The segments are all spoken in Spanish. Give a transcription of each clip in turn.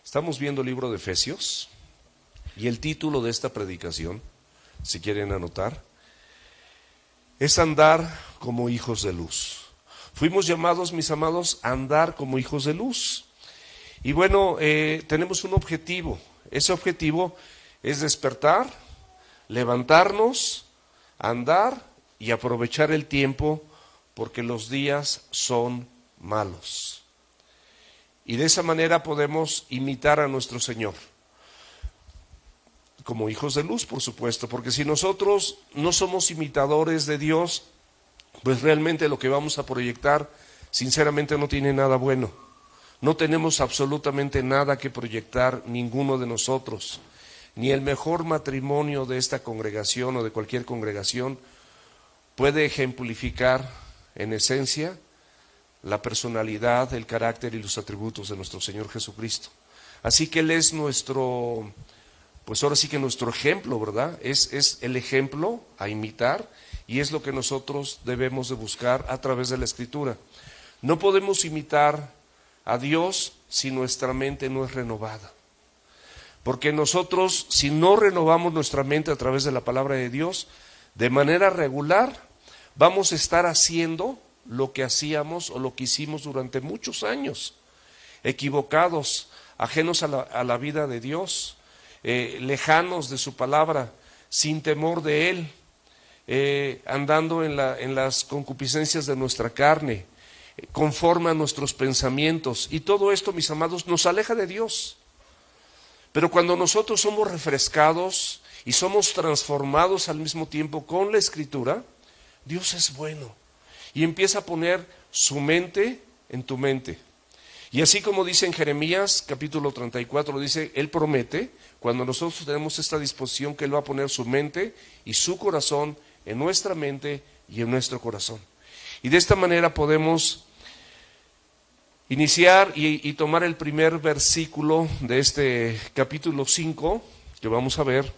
Estamos viendo el libro de Efesios y el título de esta predicación, si quieren anotar, es andar como hijos de luz. Fuimos llamados, mis amados, a andar como hijos de luz. Y bueno, tenemos un objetivo. Ese objetivo es despertar, levantarnos, andar y aprovechar el tiempo, porque los días son malos. Y de esa manera podemos imitar a nuestro Señor, como hijos de luz, por supuesto, porque si nosotros no somos imitadores de Dios, pues realmente lo que vamos a proyectar, sinceramente, no tiene nada bueno. No tenemos absolutamente nada que proyectar ninguno de nosotros. Ni el mejor matrimonio de esta congregación o de cualquier congregación puede ejemplificar en esencia la personalidad, el carácter y los atributos de nuestro Señor Jesucristo. Así que Él es nuestro, pues ahora sí que nuestro ejemplo, ¿verdad? Es el ejemplo a imitar y es lo que nosotros debemos de buscar a través de la Escritura. No podemos imitar a Dios si nuestra mente no es renovada. Porque nosotros, si no renovamos nuestra mente a través de la palabra de Dios, de manera regular, vamos a estar haciendo lo que hacíamos o lo que hicimos durante muchos años, equivocados, ajenos a la vida de Dios, lejanos de su palabra, sin temor de Él, andando en las concupiscencias de nuestra carne, conforme a nuestros pensamientos. Y todo esto, mis amados, nos aleja de Dios. Pero cuando nosotros somos refrescados y somos transformados al mismo tiempo con la Escritura, Dios es bueno y empieza a poner su mente en tu mente. Y así como dice en Jeremías capítulo 34, dice, Él promete, cuando nosotros tenemos esta disposición, que Él va a poner su mente y su corazón en nuestra mente y en nuestro corazón. Y de esta manera podemos iniciar y tomar el primer versículo de este capítulo 5, que vamos a ver,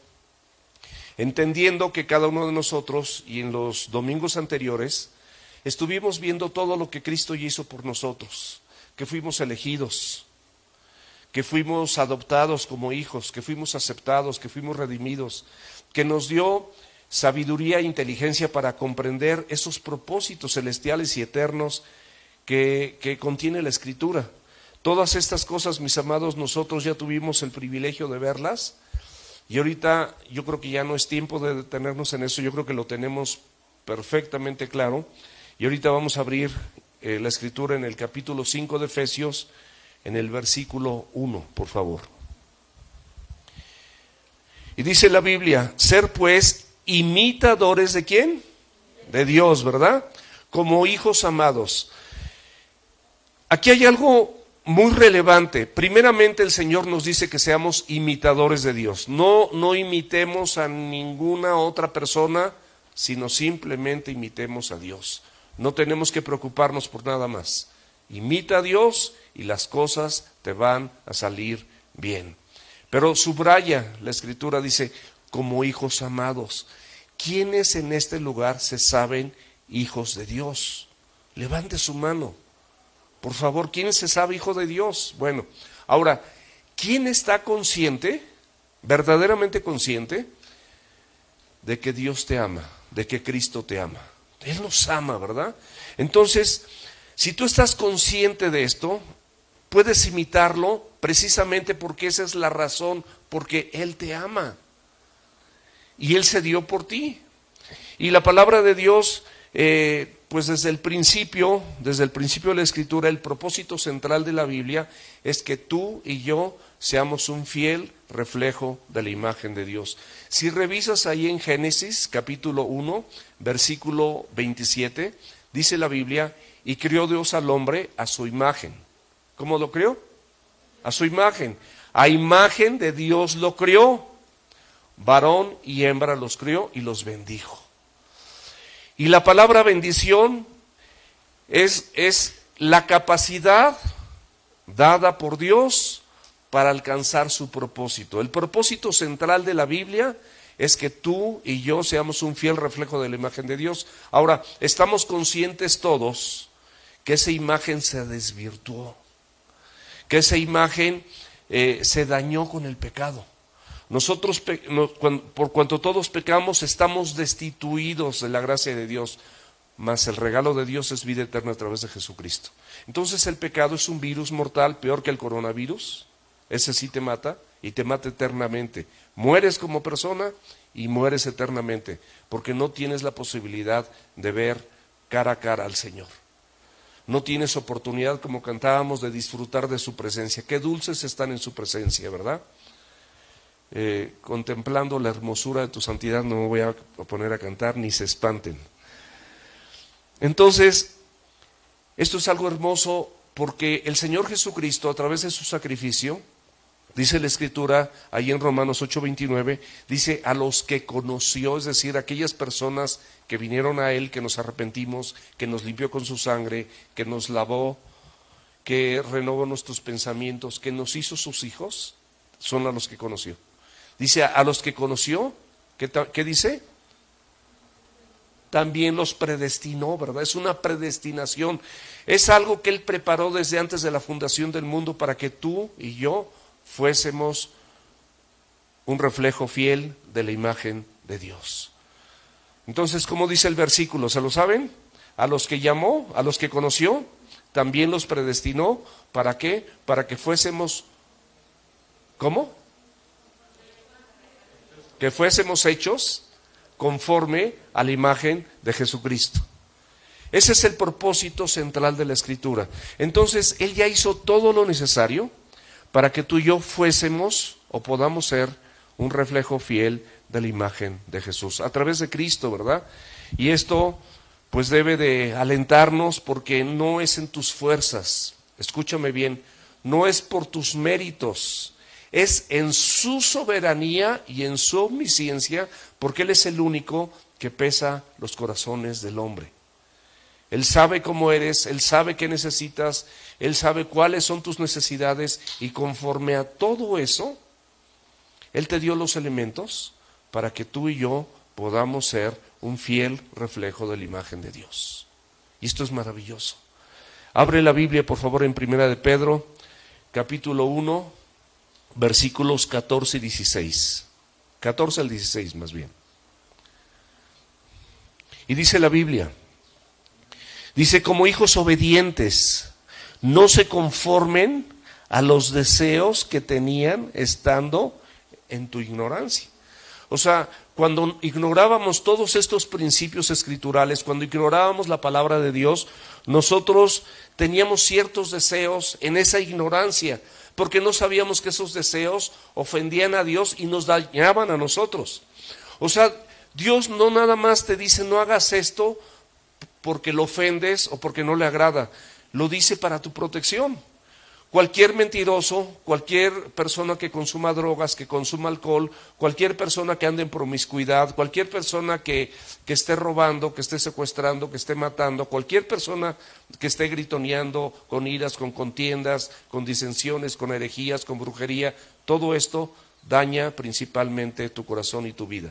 entendiendo que cada uno de nosotros, y en los domingos anteriores, estuvimos viendo todo lo que Cristo hizo por nosotros, que fuimos elegidos, que fuimos adoptados como hijos, que fuimos aceptados, que fuimos redimidos, que nos dio sabiduría e inteligencia para comprender esos propósitos celestiales y eternos que contiene la Escritura. Todas estas cosas, mis amados, nosotros ya tuvimos el privilegio de verlas, y ahorita yo creo que ya no es tiempo de detenernos en eso, yo creo que lo tenemos perfectamente claro, y ahorita vamos a abrir la Escritura en el capítulo 5 de Efesios, en el versículo 1, por favor. Y dice la Biblia, ser pues imitadores ¿de quién? De Dios, ¿verdad? Como hijos amados. Aquí hay algo muy relevante. Primeramente el Señor nos dice que seamos imitadores de Dios. No imitemos a ninguna otra persona, sino simplemente imitemos a Dios. No tenemos que preocuparnos por nada más. Imita a Dios y las cosas te van a salir bien. Pero subraya, la Escritura dice, como hijos amados. ¿Quiénes en este lugar se saben hijos de Dios? Levante su mano. Por favor, ¿quién se sabe hijo de Dios? Bueno, ahora, ¿quién está consciente, verdaderamente consciente, de que Dios te ama, de que Cristo te ama? Él nos ama, ¿verdad? Entonces, si tú estás consciente de esto, puedes imitarlo precisamente porque esa es la razón, porque Él te ama. Y Él se dio por ti. Y la palabra de Dios, pues desde el principio de la Escritura, el propósito central de la Biblia es que tú y yo seamos un fiel reflejo de la imagen de Dios. Si revisas ahí en Génesis capítulo 1, versículo 27, dice la Biblia, y creó Dios al hombre a su imagen. ¿Cómo lo creó? A su imagen. A imagen de Dios lo creó. Varón y hembra los crió y los bendijo. Y la palabra bendición es la capacidad dada por Dios para alcanzar su propósito. El propósito central de la Biblia es que tú y yo seamos un fiel reflejo de la imagen de Dios. Ahora, estamos conscientes todos que esa imagen se desvirtuó, que esa imagen se dañó con el pecado. Nosotros, por cuanto todos pecamos, estamos destituidos de la gracia de Dios, mas el regalo de Dios es vida eterna a través de Jesucristo. Entonces el pecado es un virus mortal, peor que el coronavirus. Ese sí te mata y te mata eternamente. Mueres como persona y mueres eternamente, porque no tienes la posibilidad de ver cara a cara al Señor. No tienes oportunidad, como cantábamos, de disfrutar de su presencia. Qué dulces están en su presencia, ¿verdad? Contemplando la hermosura de tu santidad, no me voy a poner a cantar, ni se espanten. Entonces, esto es algo hermoso porque el Señor Jesucristo, a través de su sacrificio, dice la Escritura, ahí en Romanos 8:29, dice a los que conoció, es decir, aquellas personas que vinieron a Él, que nos arrepentimos, que nos limpió con su sangre, que nos lavó, que renovó nuestros pensamientos, que nos hizo sus hijos, son a los que conoció. Dice a los que conoció, ¿qué dice? También los predestinó, ¿verdad? Es una predestinación, es algo que Él preparó desde antes de la fundación del mundo para que tú y yo fuésemos un reflejo fiel de la imagen de Dios. Entonces, ¿cómo dice el versículo? ¿Se lo saben? A los que llamó, a los que conoció, también los predestinó. ¿Para qué? Para que fuésemos, ¿cómo? Que fuésemos hechos conforme a la imagen de Jesucristo. Ese es el propósito central de la Escritura. Entonces, Él ya hizo todo lo necesario para que tú y yo fuésemos o podamos ser un reflejo fiel de la imagen de Jesús, a través de Cristo, ¿verdad? Y esto pues debe de alentarnos porque no es en tus fuerzas, escúchame bien, no es por tus méritos, es en su soberanía y en su omnisciencia, porque Él es el único que pesa los corazones del hombre. Él sabe cómo eres, Él sabe qué necesitas, Él sabe cuáles son tus necesidades y conforme a todo eso, Él te dio los elementos para que tú y yo podamos ser un fiel reflejo de la imagen de Dios. Y esto es maravilloso. Abre la Biblia, por favor, en Primera de Pedro, capítulo 1, versículos 14 y 16. 14 al 16 más bien. Y dice la Biblia, dice, como hijos obedientes, no se conformen a los deseos que tenían estando en tu ignorancia. O sea, cuando ignorábamos todos estos principios escriturales, cuando ignorábamos la palabra de Dios, nosotros teníamos ciertos deseos en esa ignorancia, porque no sabíamos que esos deseos ofendían a Dios y nos dañaban a nosotros. O sea, Dios no nada más te dice no hagas esto porque lo ofendes o porque no le agrada, lo dice para tu protección. Cualquier mentiroso, cualquier persona que consuma drogas, que consuma alcohol, cualquier persona que ande en promiscuidad, cualquier persona que esté robando, que esté secuestrando, que esté matando, cualquier persona que esté gritoneando con iras, con contiendas, con disensiones, con herejías, con brujería, todo esto daña principalmente tu corazón y tu vida.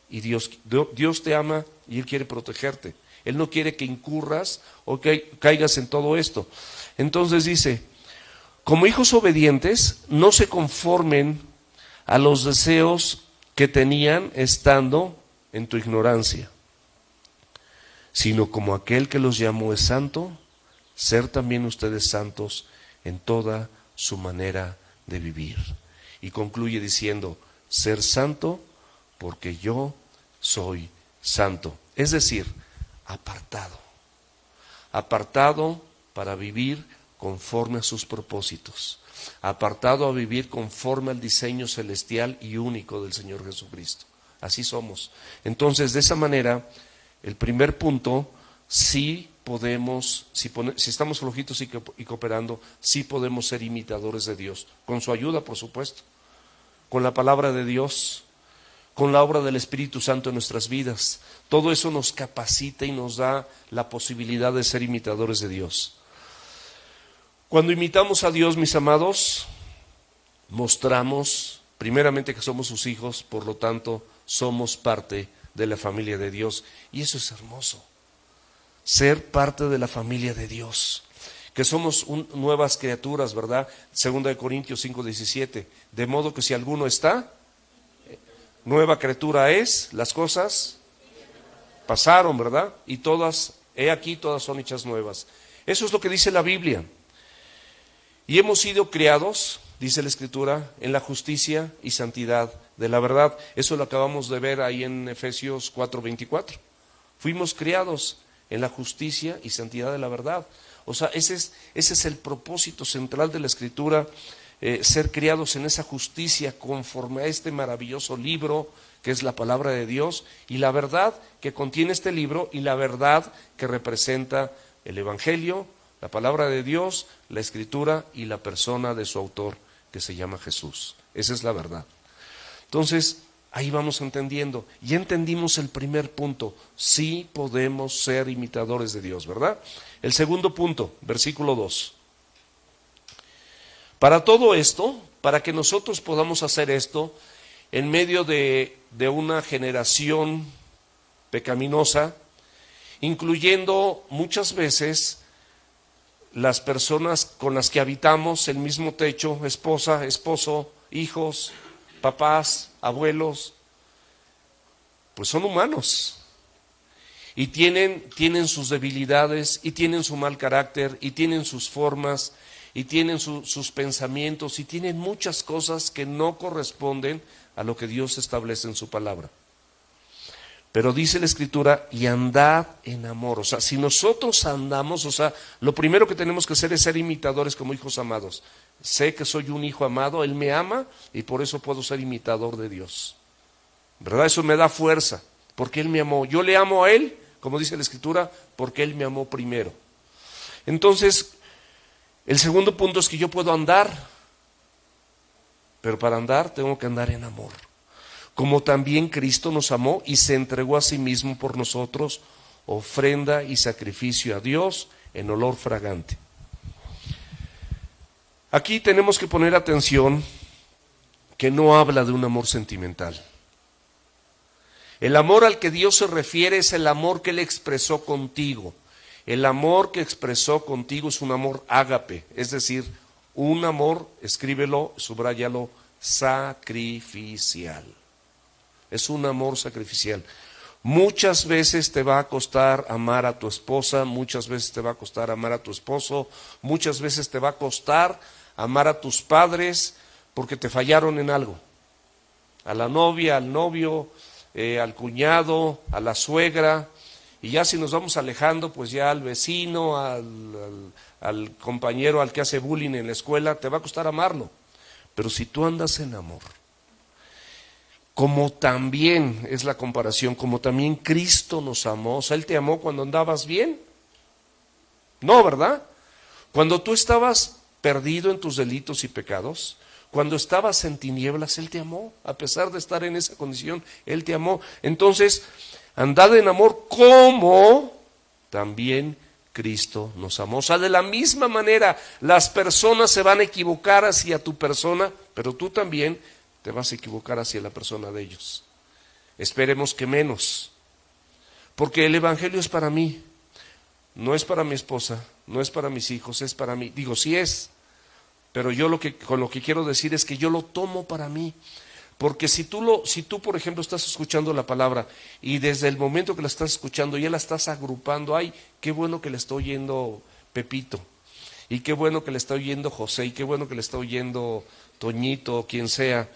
Y Dios te ama y Él quiere protegerte. Él no quiere que incurras o que caigas en todo esto. Entonces dice, como hijos obedientes, no se conformen a los deseos que tenían estando en tu ignorancia, sino como aquel que los llamó es santo, ser también ustedes santos en toda su manera de vivir. Y concluye diciendo, ser santo porque yo soy santo. Es decir, apartado para vivir conforme a sus propósitos, apartado a vivir conforme al diseño celestial y único del Señor Jesucristo. Así somos. Entonces, de esa manera, el primer punto, sí podemos, si estamos flojitos y cooperando, sí podemos ser imitadores de Dios, con su ayuda, por supuesto, con la palabra de Dios, con la obra del Espíritu Santo en nuestras vidas. Todo eso nos capacita y nos da la posibilidad de ser imitadores de Dios. Cuando imitamos a Dios, mis amados, mostramos primeramente que somos sus hijos, por lo tanto, somos parte de la familia de Dios. Y eso es hermoso, ser parte de la familia de Dios. que somos nuevas criaturas, ¿verdad? 2 Corintios 5:17. De modo que si alguno está, nueva criatura es, las cosas pasaron, ¿verdad? Y todas, he aquí, todas son hechas nuevas. Eso es lo que dice la Biblia. Y hemos sido criados, dice la Escritura, en la justicia y santidad de la verdad. Eso lo acabamos de ver ahí en Efesios 4:24. Fuimos criados en la justicia y santidad de la verdad. O sea, ese es el propósito central de la Escritura, ser criados en esa justicia conforme a este maravilloso libro que es la palabra de Dios y la verdad que contiene este libro y la verdad que representa el Evangelio, la palabra de Dios, la Escritura y la persona de su autor que se llama Jesús. Esa es la verdad. Entonces, ahí vamos entendiendo. Ya entendimos el primer punto. Sí podemos ser imitadores de Dios, ¿verdad? El segundo punto, versículo 2. Para todo esto, para que nosotros podamos hacer esto, en medio de una generación pecaminosa, incluyendo muchas veces las personas con las que habitamos el mismo techo, esposa, esposo, hijos, papás, abuelos, pues son humanos y tienen sus debilidades y tienen su mal carácter y tienen sus formas y tienen sus pensamientos y tienen muchas cosas que no corresponden a lo que Dios establece en su palabra. Pero dice la Escritura, y andad en amor. O sea, si nosotros andamos, o sea, lo primero que tenemos que hacer es ser imitadores como hijos amados. Sé que soy un hijo amado, Él me ama y por eso puedo ser imitador de Dios. ¿Verdad? Eso me da fuerza, porque Él me amó. Yo le amo a Él, como dice la Escritura, porque Él me amó primero. Entonces, el segundo punto es que yo puedo andar, pero para andar tengo que andar en amor. Como también Cristo nos amó y se entregó a sí mismo por nosotros, ofrenda y sacrificio a Dios en olor fragante. Aquí tenemos que poner atención que no habla de un amor sentimental. El amor al que Dios se refiere es el amor que Él expresó contigo. El amor que expresó contigo es un amor ágape, es decir, un amor, escríbelo, subráyalo, sacrificial. Es un amor sacrificial. Muchas veces te va a costar amar a tu esposa, muchas veces te va a costar amar a tu esposo, muchas veces te va a costar amar a tus padres porque te fallaron en algo. A la novia, al novio, al cuñado, a la suegra, y ya si nos vamos alejando, pues ya al vecino, al compañero al que hace bullying en la escuela, te va a costar amarlo. Pero si tú andas en amor, como también es la comparación, como también Cristo nos amó, o sea, Él te amó cuando andabas bien. No, ¿verdad? Cuando tú estabas perdido en tus delitos y pecados, cuando estabas en tinieblas, Él te amó, a pesar de estar en esa condición, Él te amó. Entonces, andad en amor como también Cristo nos amó. O sea, de la misma manera, las personas se van a equivocar hacia tu persona, pero tú también te vas a equivocar hacia la persona de ellos. Esperemos que menos, porque el Evangelio es para mí, no es para mi esposa, no es para mis hijos, es para mí. Digo, sí es, pero yo con lo que quiero decir es que yo lo tomo para mí. Porque si tú, por ejemplo, estás escuchando la palabra y desde el momento que la estás escuchando ya la estás agrupando, ay, qué bueno que le está oyendo Pepito, y qué bueno que le está oyendo José, y qué bueno que le está oyendo Toñito, o quien sea,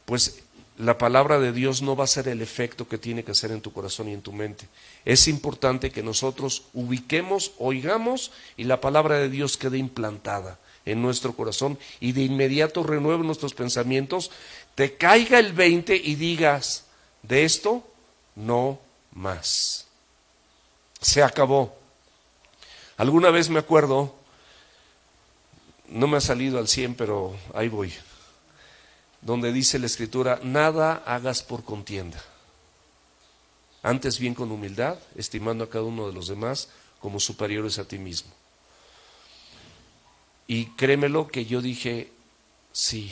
pues la palabra de Dios no va a ser el efecto que tiene que hacer en tu corazón y en tu mente. Es importante que nosotros ubiquemos, oigamos y la palabra de Dios quede implantada en nuestro corazón y de inmediato renueve nuestros pensamientos, te caiga el 20 y digas, de esto no más. Se acabó. Alguna vez me acuerdo, no me ha salido al 100, pero ahí voy, donde dice la Escritura, nada hagas por contienda, antes bien con humildad, estimando a cada uno de los demás como superiores a ti mismo. Y créemelo que yo dije, sí,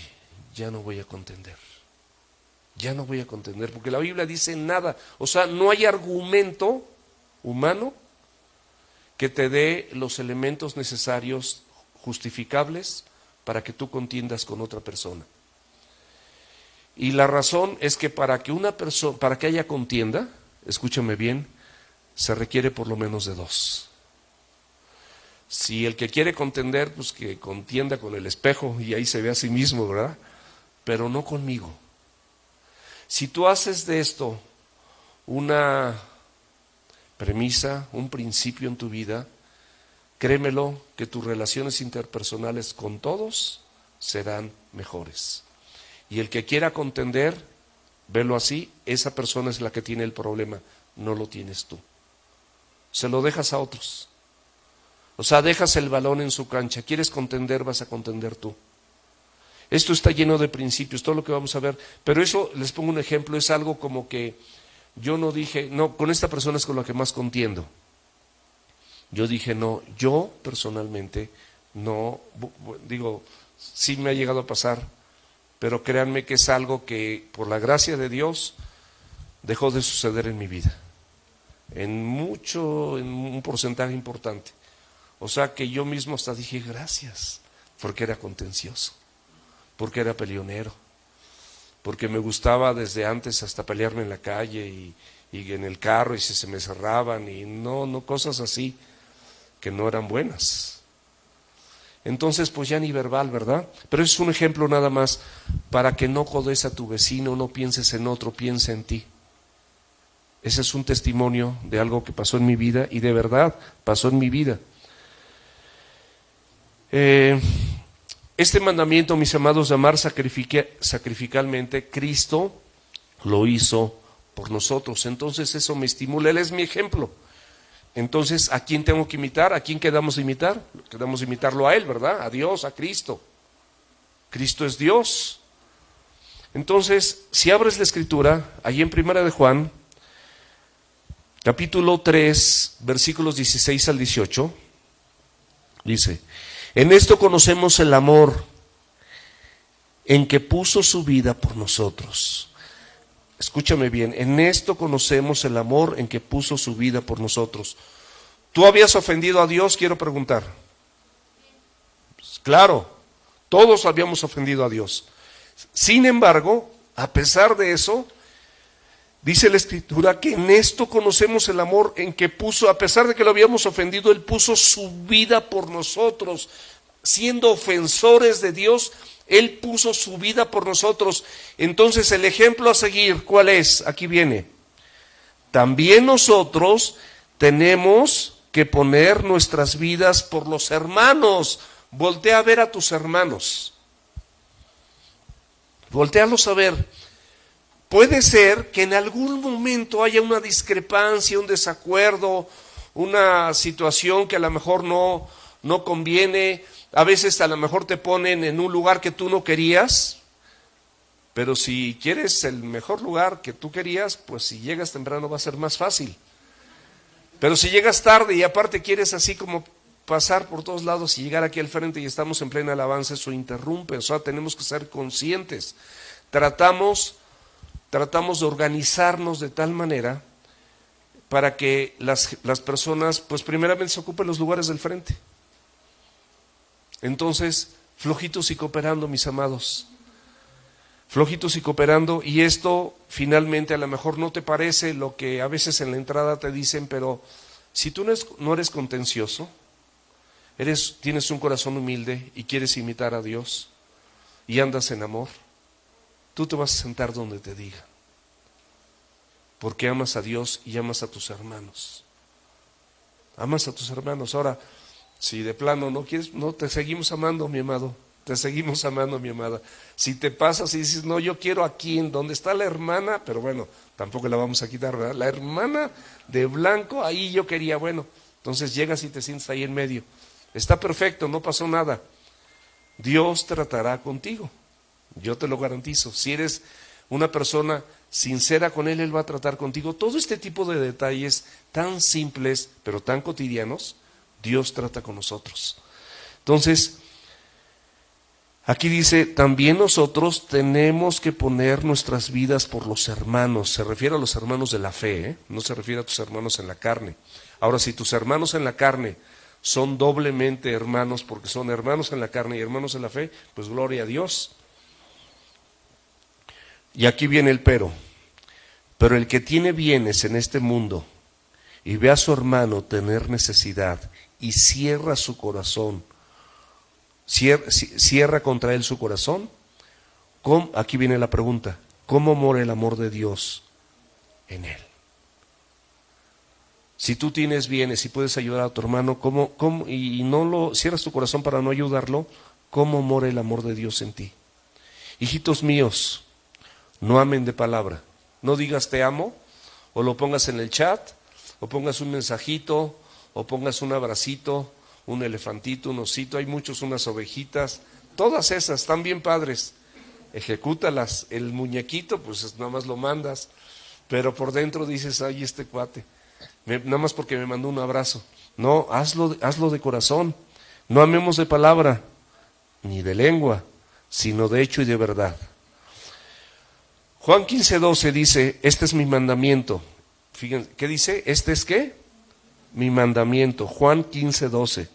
ya no voy a contender. Ya no voy a contender, porque la Biblia dice nada. O sea, no hay argumento humano que te dé los elementos necesarios, justificables, para que tú contiendas con otra persona. Y la razón es que para que haya contienda, escúchame bien, se requiere por lo menos de dos. Si el que quiere contender, pues que contienda con el espejo y ahí se ve a sí mismo, ¿verdad? Pero no conmigo. Si tú haces de esto una premisa, un principio en tu vida, créemelo que tus relaciones interpersonales con todos serán mejores. Y el que quiera contender, velo así, esa persona es la que tiene el problema, no lo tienes tú. Se lo dejas a otros. O sea, dejas el balón en su cancha. ¿Quieres contender? Vas a contender tú. Esto está lleno de principios, todo lo que vamos a ver. Pero eso, les pongo un ejemplo, es algo como que yo no dije, no, con esta persona es con la que más contiendo. Yo dije, no, yo personalmente no, digo, sí me ha llegado a pasar, pero créanme que es algo que por la gracia de Dios dejó de suceder en mi vida. En un porcentaje importante. O sea que yo mismo hasta dije gracias, porque era contencioso, porque era peleonero, porque me gustaba desde antes hasta pelearme en la calle y en el carro y si se me cerraban y no cosas así que no eran buenas. Entonces pues ya ni verbal, ¿verdad? Pero es un ejemplo nada más para que no jodes a tu vecino, no pienses en otro, piensa en ti. Ese es un testimonio de algo que pasó en mi vida y de verdad pasó en mi vida. Este mandamiento, mis amados, de amar sacrificalmente, Cristo lo hizo por nosotros. Entonces eso me estimula, Él es mi ejemplo. Entonces, ¿a quién tengo que imitar? ¿A quién quedamos de imitar? Quedamos de imitarlo a Él, ¿verdad? A Dios, a Cristo. Cristo es Dios. Entonces, si abres la Escritura, allí en Primera de Juan, capítulo 3, versículos 16 al 18, dice: en esto conocemos el amor, en que puso su vida por nosotros. Escúchame bien, en esto conocemos el amor en que puso su vida por nosotros. ¿Tú habías ofendido a Dios? Quiero preguntar. Pues claro, todos habíamos ofendido a Dios. Sin embargo, a pesar de eso, dice la Escritura que en esto conocemos el amor en que puso, a pesar de que lo habíamos ofendido, Él puso su vida por nosotros. Siendo ofensores de Dios, Él puso su vida por nosotros. Entonces el ejemplo a seguir, ¿cuál es? Aquí viene. También nosotros tenemos que poner nuestras vidas por los hermanos. Voltea a ver a tus hermanos. Voltéalos a ver. Puede ser que en algún momento haya una discrepancia, un desacuerdo, una situación que a lo mejor no conviene. A veces a lo mejor te ponen en un lugar que tú no querías, pero si quieres el mejor lugar que tú querías, pues si llegas temprano va a ser más fácil. Pero si llegas tarde y aparte quieres así como pasar por todos lados y llegar aquí al frente y estamos en plena alabanza, eso interrumpe. O sea, tenemos que ser conscientes. Tratamos de organizarnos de tal manera para que las personas, pues primeramente se ocupen los lugares del frente. Entonces, flojitos y cooperando, mis amados. Flojitos y cooperando, y esto finalmente a lo mejor no te parece lo que a veces en la entrada te dicen, pero si tú no eres contencioso, tienes un corazón humilde y quieres imitar a Dios y andas en amor, tú te vas a sentar donde te diga, porque amas a Dios y amas a tus hermanos. Amas a tus hermanos. Ahora, si de plano no quieres, no, te seguimos amando, mi amado. Te seguimos amando, mi amada. Si te pasas y dices, no, yo quiero aquí, en donde está la hermana, pero bueno, tampoco la vamos a quitar, ¿verdad? La hermana de blanco, ahí yo quería, bueno, entonces llegas y te sientas ahí en medio. Está perfecto, no pasó nada. Dios tratará contigo, yo te lo garantizo. Si eres una persona sincera con Él, Él va a tratar contigo. Todo este tipo de detalles tan simples, pero tan cotidianos, Dios trata con nosotros. Entonces, aquí dice, también nosotros tenemos que poner nuestras vidas por los hermanos. Se refiere a los hermanos de la fe, no se refiere a tus hermanos en la carne. Ahora, si tus hermanos en la carne son doblemente hermanos, porque son hermanos en la carne y hermanos en la fe, pues gloria a Dios. Y aquí viene el pero. Pero el que tiene bienes en este mundo y ve a su hermano tener necesidad y cierra su corazón, cierra contra él su corazón, aquí viene la pregunta, ¿cómo mora el amor de Dios en él? Si tú tienes bienes y puedes ayudar a tu hermano, y no lo cierras tu corazón para no ayudarlo, ¿cómo mora el amor de Dios en ti? Hijitos míos, no amen de palabra. No digas te amo, o lo pongas en el chat, o pongas un mensajito, o pongas un abracito, un elefantito, un osito, hay muchos, unas ovejitas, todas esas, están bien padres, ejecútalas. El muñequito, pues nada más lo mandas, pero por dentro dices, ay, este cuate, nada más porque me mandó un abrazo. No, hazlo de corazón, no amemos de palabra, ni de lengua, sino de hecho y de verdad. Juan 15:12 dice, este es mi mandamiento. Fíjense, ¿qué dice? ¿Este es qué? Mi mandamiento. Juan 15:12.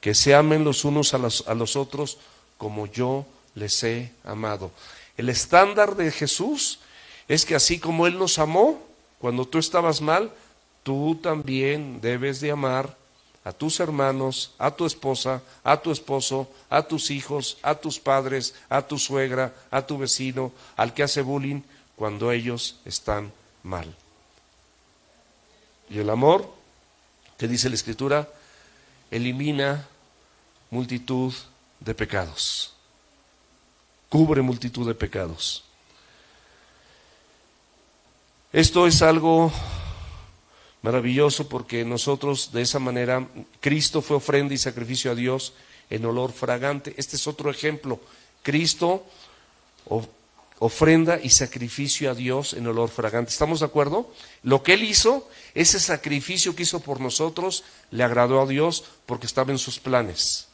Que se amen los unos a los otros como yo les he amado. El estándar de Jesús es que así como Él nos amó, cuando tú estabas mal, tú también debes de amar a tus hermanos, a tu esposa, a tu esposo, a tus hijos, a tus padres, a tu suegra, a tu vecino, al que hace bullying, cuando ellos están mal. Y el amor, que dice la Escritura, elimina multitud de pecados, cubre multitud de pecados. Esto es algo maravilloso porque nosotros de esa manera, Cristo fue ofrenda y sacrificio a Dios en olor fragante. Este es otro ejemplo. Cristo ofrenda y sacrificio a Dios en olor fragante. ¿Estamos de acuerdo? Lo que Él hizo, ese sacrificio que hizo por nosotros, le agradó a Dios porque estaba en sus planes.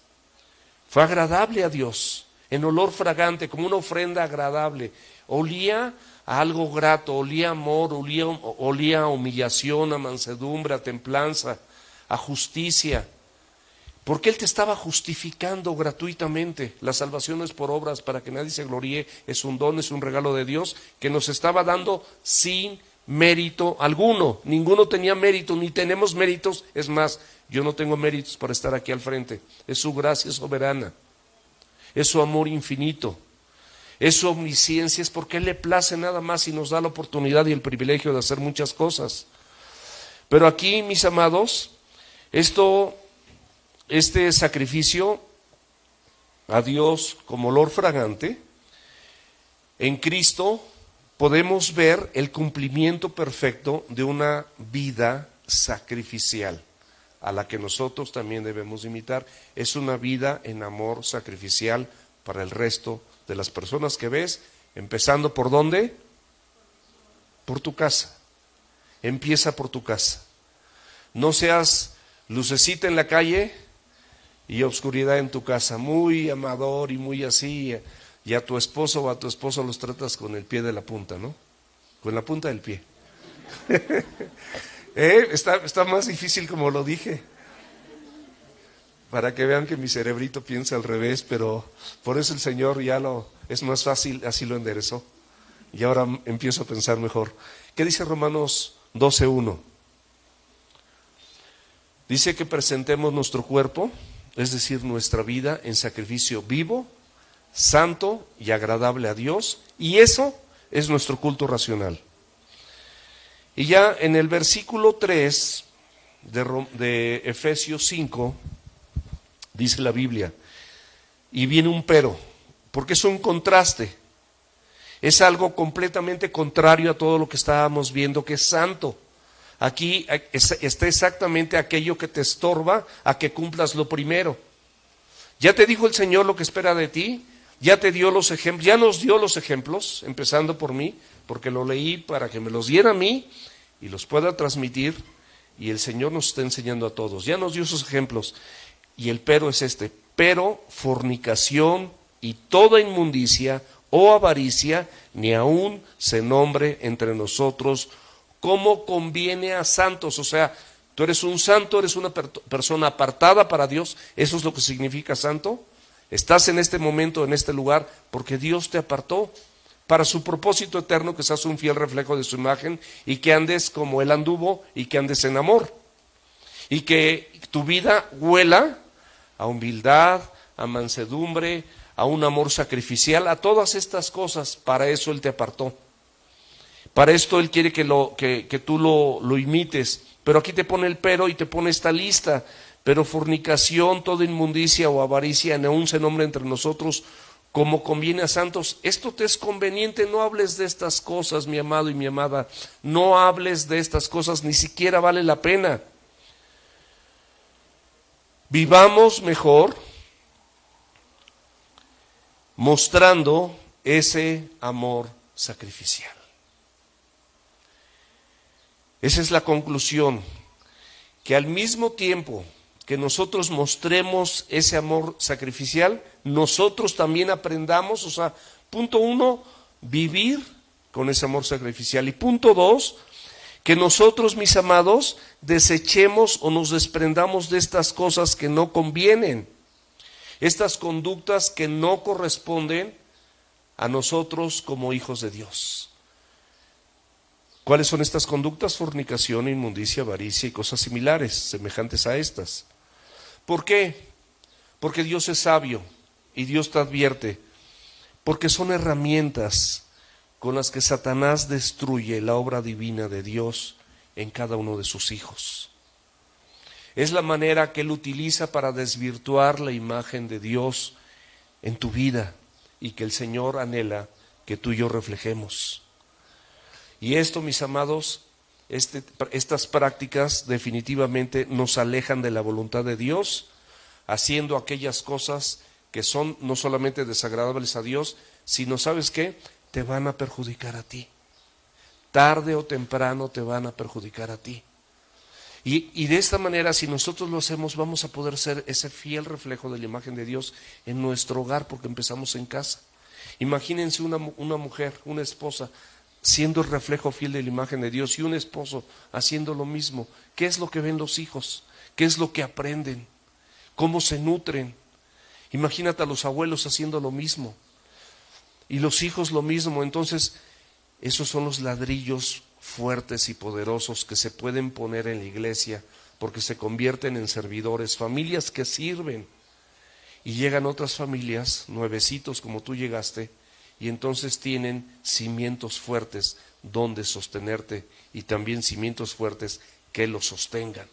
Fue agradable a Dios, en olor fragante, como una ofrenda agradable. Olía a algo grato, olía a amor, olía a humillación, a mansedumbre, a templanza, a justicia. Porque Él te estaba justificando gratuitamente. La salvación no es por obras para que nadie se gloríe, es un don, es un regalo de Dios que nos estaba dando sin mérito alguno. Ninguno tenía mérito, ni tenemos méritos. Es más, yo no tengo méritos para estar aquí al frente. Es su gracia soberana, es su amor infinito, es su omnisciencia, es porque Él le place nada más y nos da la oportunidad y el privilegio de hacer muchas cosas. Pero aquí, mis amados, este sacrificio a Dios como olor fragante, en Cristo podemos ver el cumplimiento perfecto de una vida sacrificial, a la que nosotros también debemos imitar. Es una vida en amor sacrificial para el resto de las personas que ves, empezando ¿por dónde? Por tu casa. Empieza por tu casa. No seas lucecita en la calle y obscuridad en tu casa, muy amador y muy así, y a tu esposo o a tu esposa los tratas con el pie de la punta, ¿no? Con la punta del pie. Está más difícil como lo dije, para que vean que mi cerebrito piensa al revés, pero por eso el Señor es más fácil, así lo enderezó. Y ahora empiezo a pensar mejor. ¿Qué dice Romanos 12:1? Dice que presentemos nuestro cuerpo, es decir, nuestra vida, en sacrificio vivo, santo y agradable a Dios, y eso es nuestro culto racional. Y ya en el versículo 3 de Efesios 5, dice la Biblia, y viene un pero, porque es un contraste, es algo completamente contrario a todo lo que estábamos viendo que es santo. Aquí está exactamente aquello que te estorba a que cumplas lo primero. Ya te dijo el Señor lo que espera de ti, ya te dio los ejemplos, ya nos dio los ejemplos, empezando por mí, porque lo leí para que me los diera a mí y los pueda transmitir, y el Señor nos está enseñando a todos. Ya nos dio esos ejemplos, y el pero es este: pero fornicación y toda inmundicia o avaricia ni aun se nombre entre nosotros como conviene a santos. O sea, Tú eres un santo, eres una persona apartada para Dios. Eso es lo que significa santo. Estás en este momento, en este lugar, porque Dios te apartó para su propósito eterno, que seas un fiel reflejo de su imagen y que andes como Él anduvo y que andes en amor. Y que tu vida huela a humildad, a mansedumbre, a un amor sacrificial, a todas estas cosas. Para eso Él te apartó. Para esto Él quiere que tú lo imites. Pero aquí te pone el pero y te pone esta lista. Pero fornicación, toda inmundicia o avaricia, ni aun se nombre entre nosotros como conviene a santos. Esto te es conveniente, no hables de estas cosas, mi amado y mi amada. No hables de estas cosas, ni siquiera vale la pena. Vivamos mejor mostrando ese amor sacrificial. Esa es la conclusión, que al mismo tiempo que nosotros mostremos ese amor sacrificial, nosotros también aprendamos, o sea, punto 1, vivir con ese amor sacrificial. Y punto 2, que nosotros, mis amados, desechemos o nos desprendamos de estas cosas que no convienen, estas conductas que no corresponden a nosotros como hijos de Dios. ¿Cuáles son estas conductas? Fornicación, inmundicia, avaricia y cosas similares, semejantes a estas. ¿Por qué? Porque Dios es sabio y Dios te advierte, porque son herramientas con las que Satanás destruye la obra divina de Dios en cada uno de sus hijos. Es la manera que Él utiliza para desvirtuar la imagen de Dios en tu vida y que el Señor anhela que tú y yo reflejemos. Y esto, mis amados, estas prácticas definitivamente nos alejan de la voluntad de Dios, haciendo aquellas cosas que son no solamente desagradables a Dios, sino, ¿sabes qué? Te van a perjudicar a ti. Tarde o temprano te van a perjudicar a ti. Y de esta manera, si nosotros lo hacemos, vamos a poder ser ese fiel reflejo de la imagen de Dios en nuestro hogar, porque empezamos en casa. Imagínense una mujer, una esposa, siendo el reflejo fiel de la imagen de Dios, y un esposo haciendo lo mismo. ¿Qué es lo que ven los hijos? ¿Qué es lo que aprenden? ¿Cómo se nutren? Imagínate a los abuelos haciendo lo mismo y los hijos lo mismo. Entonces, esos son los ladrillos fuertes y poderosos que se pueden poner en la iglesia, porque se convierten en servidores, familias que sirven, y llegan otras familias, nuevecitos como tú llegaste, y entonces tienen cimientos fuertes donde sostenerte y también cimientos fuertes que los sostengan.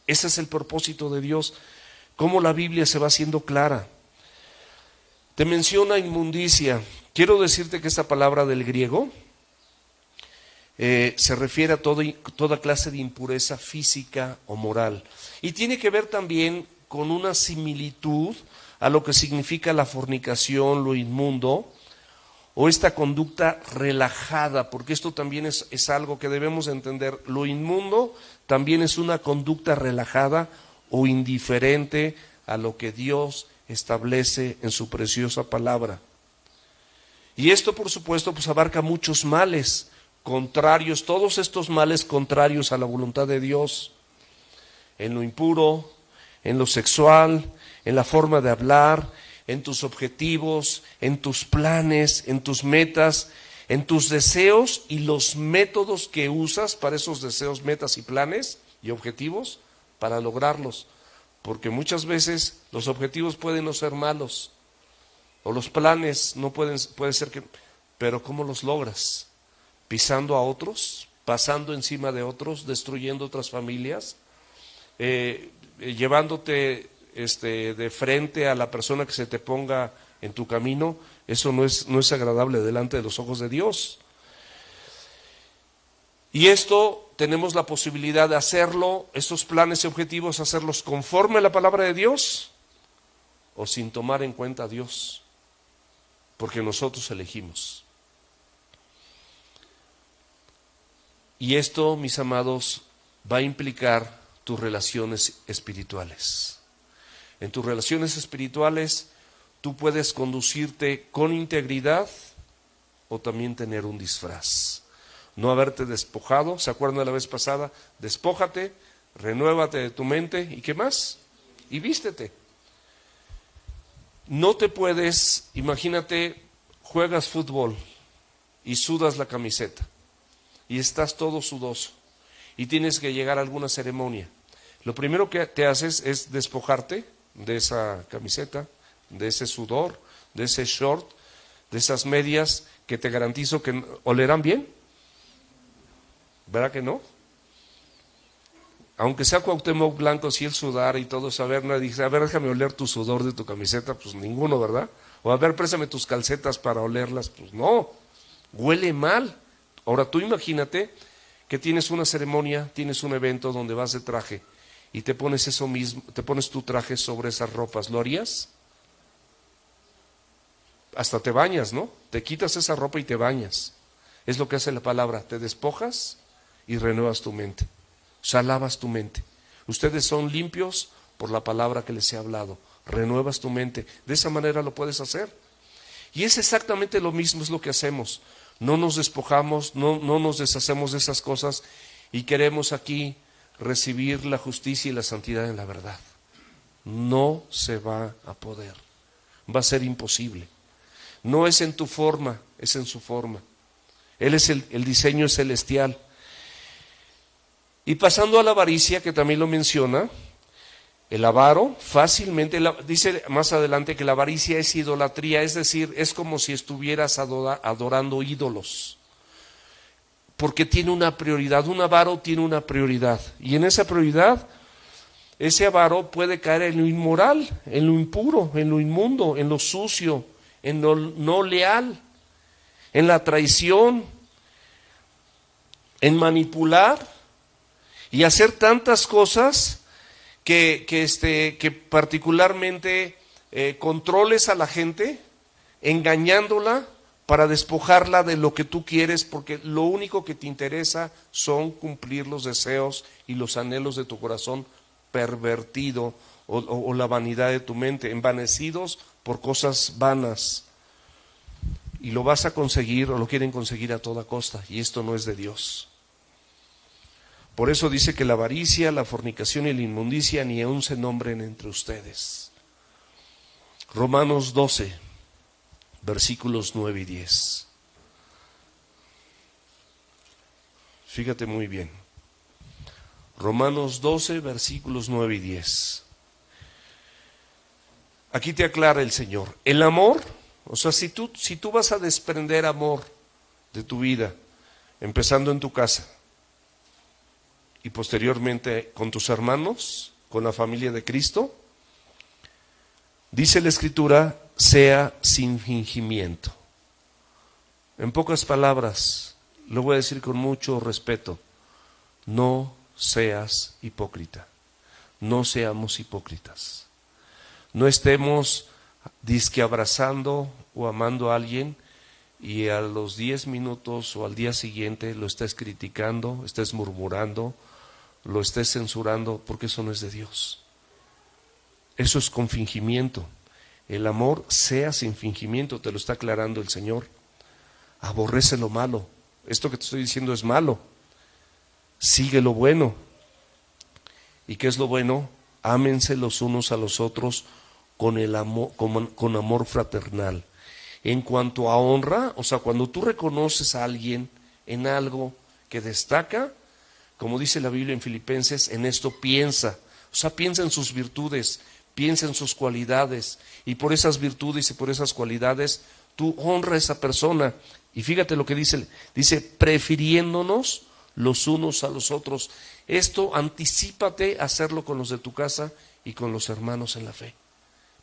Ese es el propósito de Dios. Cómo la Biblia se va haciendo clara. Te menciona inmundicia. Quiero decirte que esta palabra del griego se refiere a toda clase de impureza física o moral. Y tiene que ver también con una similitud a lo que significa la fornicación, lo inmundo, o esta conducta relajada, porque esto también es algo que debemos entender. Lo inmundo también es una conducta relajada o indiferente a lo que Dios establece en su preciosa palabra. Y esto, por supuesto, pues abarca muchos males contrarios, todos estos males contrarios a la voluntad de Dios, en lo impuro, en lo sexual, en la forma de hablar, en tus objetivos, en tus planes, en tus metas, en tus deseos y los métodos que usas para esos deseos, metas y planes y objetivos para lograrlos. Porque muchas veces los objetivos pueden no ser malos, o los planes no puede ser que, pero ¿cómo los logras? Pisando a otros, pasando encima de otros, destruyendo otras familias, llevándote de frente a la persona que se te ponga en tu camino. Eso no es agradable delante de los ojos de Dios. Y esto tenemos la posibilidad de hacerlo, estos planes y objetivos, hacerlos conforme a la palabra de Dios o sin tomar en cuenta a Dios, porque nosotros elegimos. Y esto, mis amados, va a implicar tus relaciones espirituales. En tus relaciones espirituales tú puedes conducirte con integridad o también tener un disfraz. no haberte despojado. ¿Se acuerdan de la vez pasada? Despójate, renuévate de tu mente, ¿y qué más? Y vístete. No te puedes, imagínate, juegas fútbol y sudas la camiseta y estás todo sudoso y tienes que llegar a alguna ceremonia. Lo primero que te haces es despojarte de esa camiseta, de ese sudor, de ese short, de esas medias que te garantizo que olerán bien. ¿Verdad que no? Aunque sea Cuauhtémoc Blanco, si él sudara y todo, nadie dice, a ver, déjame oler tu sudor de tu camiseta, pues ninguno, ¿verdad? O a ver, préstame tus calcetas para olerlas, pues no, huele mal. Ahora tú imagínate que tienes una ceremonia, tienes un evento donde vas de traje y te pones eso mismo, te pones tu traje sobre esas ropas, ¿lo harías? Hasta te bañas, ¿no? Te quitas esa ropa y te bañas. Es lo que hace la palabra, te despojas y renuevas tu mente. O sea, lavas tu mente. Ustedes son limpios por la palabra que les he hablado. Renuevas tu mente. De esa manera lo puedes hacer. Y es exactamente lo mismo, es lo que hacemos. No nos despojamos, no nos deshacemos de esas cosas y queremos aquí recibir la justicia y la santidad en la verdad. No se va a poder. Va a ser imposible. No es en tu forma, es en su forma. Él es el diseño celestial. Y pasando a la avaricia, que también lo menciona, el avaro fácilmente, dice más adelante que la avaricia es idolatría, es decir, es como si estuvieras adorando ídolos, porque tiene una prioridad, un avaro tiene una prioridad, y en esa prioridad, ese avaro puede caer en lo inmoral, en lo impuro, en lo inmundo, en lo sucio, en lo no leal, en la traición, en manipular, y hacer tantas cosas que particularmente controles a la gente, engañándola para despojarla de lo que tú quieres, porque lo único que te interesa son cumplir los deseos y los anhelos de tu corazón pervertido o la vanidad de tu mente, envanecidos por cosas vanas. Y lo vas a conseguir o lo quieren conseguir a toda costa, y esto no es de Dios. Por eso dice que la avaricia, la fornicación y la inmundicia ni aun se nombren entre ustedes. Romanos 12, versículos 9 y 10. Fíjate muy bien. Romanos 12, versículos 9 y 10. Aquí te aclara el Señor. El amor, o sea, si tú vas a desprender amor de tu vida, empezando en tu casa, y posteriormente con tus hermanos, con la familia de Cristo, dice la Escritura, sea sin fingimiento. En pocas palabras, lo voy a decir con mucho respeto, no seas hipócrita, no seamos hipócritas. No estemos disque abrazando o amando a alguien y a los 10 minutos o al día siguiente lo estés criticando, estés murmurando, lo estés censurando, porque eso no es de Dios. Eso es con fingimiento. El amor sea sin fingimiento, te lo está aclarando el Señor. Aborrece lo malo. Esto que te estoy diciendo es malo. Sigue lo bueno. ¿Y qué es lo bueno? Ámense los unos a los otros con el amor, con amor fraternal. En cuanto a honra, o sea, cuando tú reconoces a alguien en algo que destaca, como dice la Biblia en Filipenses, en esto piensa. O sea, piensa en sus virtudes, piensa en sus cualidades, y por esas virtudes y por esas cualidades, tú honra a esa persona. Y fíjate lo que dice, prefiriéndonos los unos a los otros. Esto, anticípate a hacerlo con los de tu casa y con los hermanos en la fe.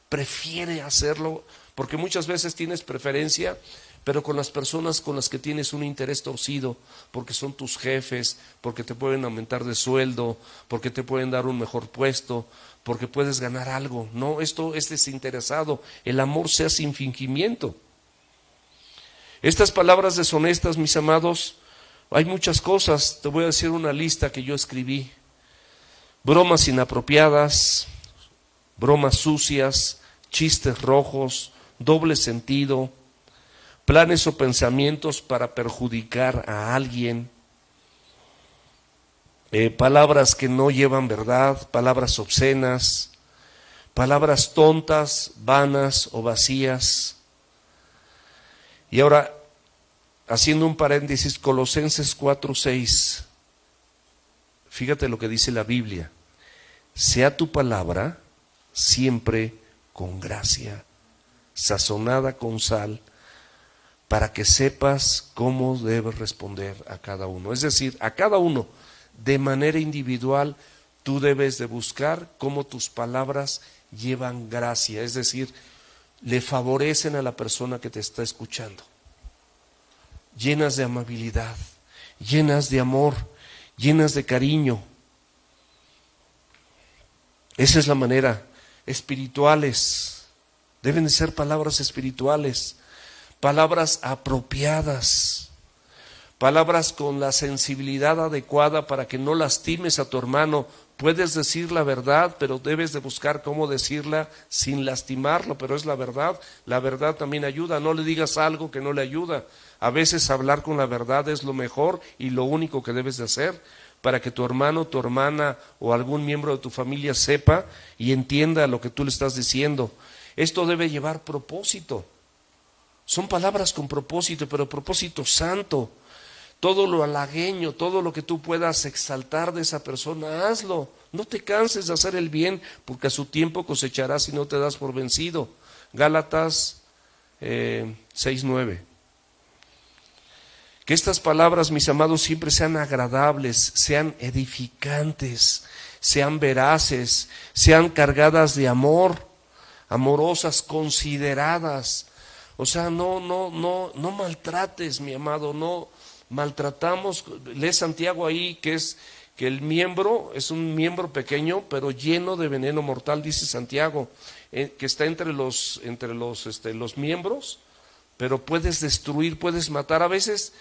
Prefiere hacerlo, porque muchas veces tienes preferencia, pero con las personas con las que tienes un interés torcido, porque son tus jefes, porque te pueden aumentar de sueldo, porque te pueden dar un mejor puesto, porque puedes ganar algo. No, esto es desinteresado. El amor sea sin fingimiento. Estas palabras deshonestas, mis amados, hay muchas cosas. Te voy a decir una lista que yo escribí. Bromas inapropiadas, bromas sucias, chistes rojos, doble sentido, planes o pensamientos para perjudicar a alguien, palabras que no llevan verdad, palabras obscenas, palabras tontas, vanas o vacías. Y ahora, haciendo un paréntesis, Colosenses 4:6, fíjate lo que dice la Biblia: sea tu palabra siempre con gracia, sazonada con sal, para que sepas cómo debes responder a cada uno. Es decir, a cada uno, de manera individual, tú debes de buscar cómo tus palabras llevan gracia, es decir, le favorecen a la persona que te está escuchando, llenas de amabilidad, llenas de amor, llenas de cariño. Esa es la manera. Espirituales, deben de ser palabras espirituales, palabras apropiadas, palabras con la sensibilidad adecuada para que no lastimes a tu hermano. Puedes decir la verdad, pero debes de buscar cómo decirla sin lastimarlo, pero es la verdad. La verdad también ayuda. No le digas algo que no le ayuda. A veces hablar con la verdad es lo mejor y lo único que debes de hacer, para que tu hermano, tu hermana o algún miembro de tu familia sepa y entienda lo que tú le estás diciendo. Esto debe llevar propósito. Son palabras con propósito, pero propósito santo. Todo lo halagueño, todo lo que tú puedas exaltar de esa persona, hazlo. No te canses de hacer el bien, porque a su tiempo cosecharás si no te das por vencido. Gálatas 6:9. Que estas palabras, mis amados, siempre sean agradables, sean edificantes, sean veraces, sean cargadas de amor, amorosas, consideradas. O sea, no maltrates, mi amado, no maltratamos. Lee Santiago ahí que el miembro es un miembro pequeño, pero lleno de veneno mortal, dice Santiago, que está entre los miembros, pero puedes destruir, puedes matar. A veces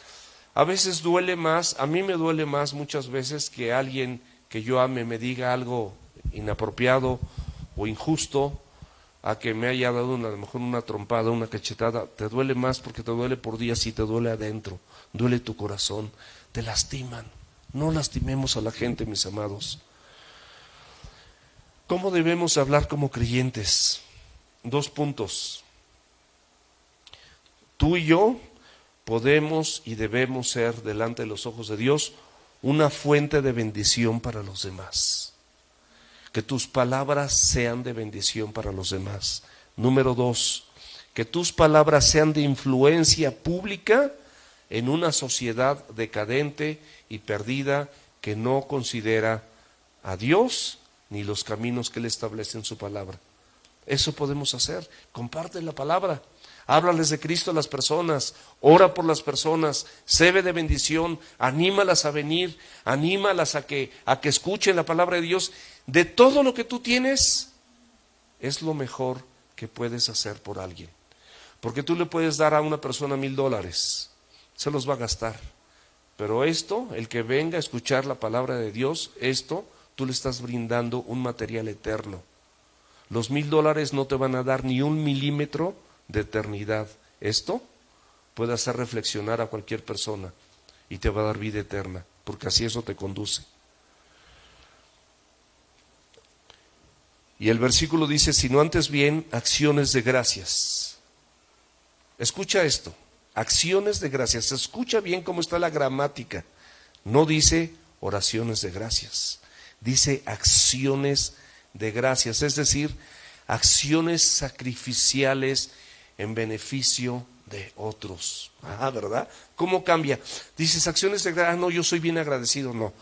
duele más, a mí me duele más muchas veces que alguien que yo ame me diga algo inapropiado o injusto, a que me haya dado a lo mejor una trompada, una cachetada. Te duele más porque te duele por días y te duele adentro, duele tu corazón, te lastiman. No lastimemos a la gente, mis amados. ¿Cómo debemos hablar como creyentes? 2 puntos. Tú y yo podemos y debemos ser, delante de los ojos de Dios, una fuente de bendición para los demás. Que tus palabras sean de bendición para los demás. Número 2, que tus palabras sean de influencia pública en una sociedad decadente y perdida que no considera a Dios ni los caminos que Él establece en su palabra. Eso podemos hacer. Comparte la palabra. Háblales de Cristo a las personas, ora por las personas, sé de bendición, anímalas a venir, anímalas a que escuchen la palabra de Dios. De todo lo que tú tienes, es lo mejor que puedes hacer por alguien. Porque tú le puedes dar a una persona $1,000, se los va a gastar. Pero esto, el que venga a escuchar la palabra de Dios, esto, tú le estás brindando un material eterno. Los $1,000 no te van a dar ni 1 milímetro de eternidad. Esto puede hacer reflexionar a cualquier persona y te va a dar vida eterna, porque así eso te conduce. Y el versículo dice, sino antes bien acciones de gracias. Escucha esto, acciones de gracias. Escucha bien cómo está la gramática. No dice oraciones de gracias, dice acciones de gracias, es decir, acciones sacrificiales en beneficio de otros. ¿Verdad? ¿Cómo cambia? Dices acciones de gracias, no, yo soy bien agradecido. No,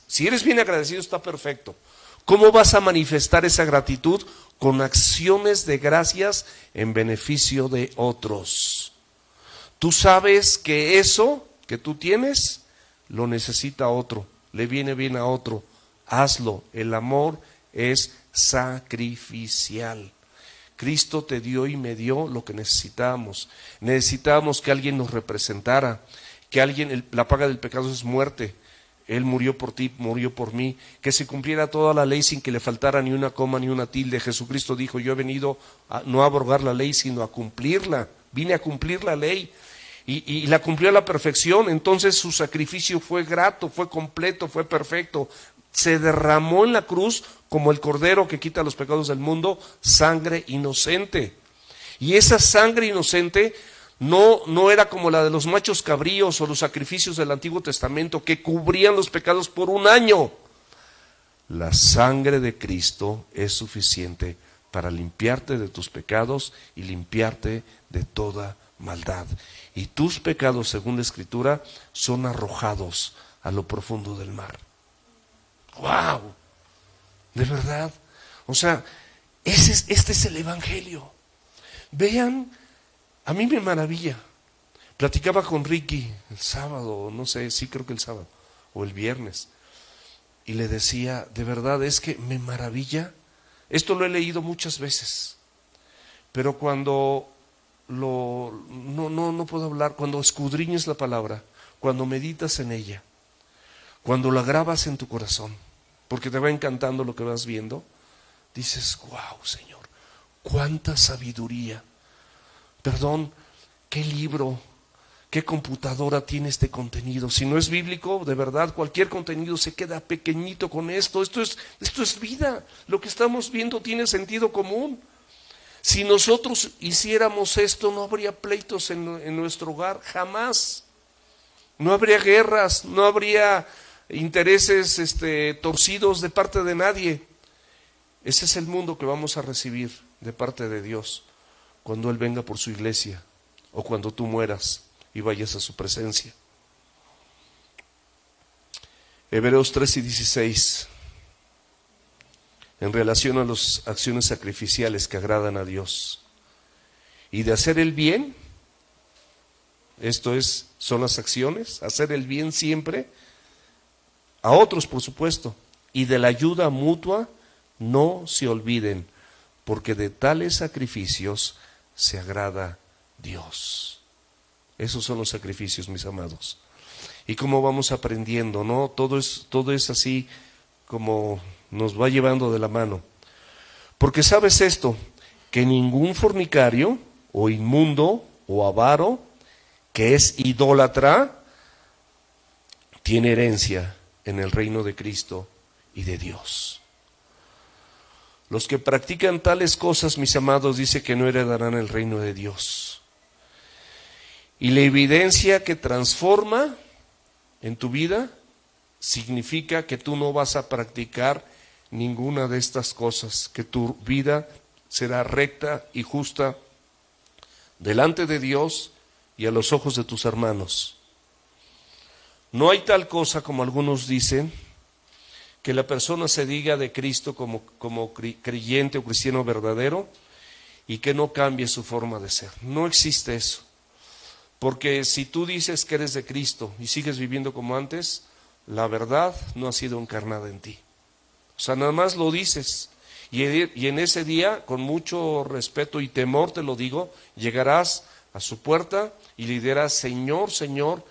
si eres bien agradecido está perfecto. ¿Cómo vas a manifestar esa gratitud? Con acciones de gracias en beneficio de otros. Tú sabes que eso que tú tienes lo necesita otro, le viene bien a otro. Hazlo. El amor es sacrificial. Cristo te dio y me dio lo que necesitábamos. Necesitábamos que alguien nos representara, que alguien, la paga del pecado es muerte. Él murió por ti, murió por mí, que se cumpliera toda la ley sin que le faltara ni una coma ni una tilde. Jesucristo dijo, yo he venido no a abrogar la ley, sino a cumplirla. vine a cumplir la ley y la cumplió a la perfección. Entonces su sacrificio fue grato, fue completo, fue perfecto. Se derramó en la cruz como el cordero que quita los pecados del mundo, sangre inocente. Y esa sangre inocente no era como la de los machos cabríos o los sacrificios del Antiguo Testamento que cubrían los pecados por un año. La sangre de Cristo es suficiente para limpiarte de tus pecados y limpiarte de toda maldad. Y tus pecados, según la Escritura, son arrojados a lo profundo del mar. ¡Wow! De verdad. O sea, este es el Evangelio. Vean, a mí me maravilla. Platicaba con Ricky el sábado, no sé, sí creo que el sábado, o el viernes. Y le decía, de verdad es que me maravilla. Esto lo he leído muchas veces. Pero cuando no puedo hablar, cuando escudriñes la palabra, cuando meditas en ella, cuando la grabas en tu corazón, porque te va encantando lo que vas viendo, dices, wow, Señor, cuánta sabiduría. Perdón, qué libro, qué computadora tiene este contenido. Si no es bíblico, de verdad, cualquier contenido se queda pequeñito con esto. Esto es vida. Lo que estamos viendo tiene sentido común. Si nosotros hiciéramos esto, no habría pleitos en nuestro hogar, jamás. No habría guerras, no habría intereses torcidos de parte de nadie. Ese es el mundo que vamos a recibir de parte de Dios cuando Él venga por su iglesia o cuando tú mueras y vayas a su presencia. Hebreos 3:16, en relación a las acciones sacrificiales que agradan a Dios y de hacer el bien. Son las acciones, hacer el bien siempre, a otros por supuesto, y de la ayuda mutua no se olviden, porque de tales sacrificios se agrada Dios. Esos son los sacrificios, mis amados. Y cómo vamos aprendiendo, ¿no? Todo es así como nos va llevando de la mano. Porque sabes esto, que ningún fornicario, o inmundo, o avaro, que es idólatra, tiene herencia en el reino de Cristo y de Dios. Los que practican tales cosas, mis amados, dice que no heredarán el reino de Dios. Y la evidencia que transforma en tu vida significa que tú no vas a practicar ninguna de estas cosas, que tu vida será recta y justa delante de Dios y a los ojos de tus hermanos. No hay tal cosa, como algunos dicen, que la persona se diga de Cristo como creyente o cristiano verdadero y que no cambie su forma de ser. No existe eso. Porque si tú dices que eres de Cristo y sigues viviendo como antes, la verdad no ha sido encarnada en ti. O sea, nada más lo dices. Y en ese día, con mucho respeto y temor te lo digo, llegarás a su puerta y le dirás, Señor, Señor,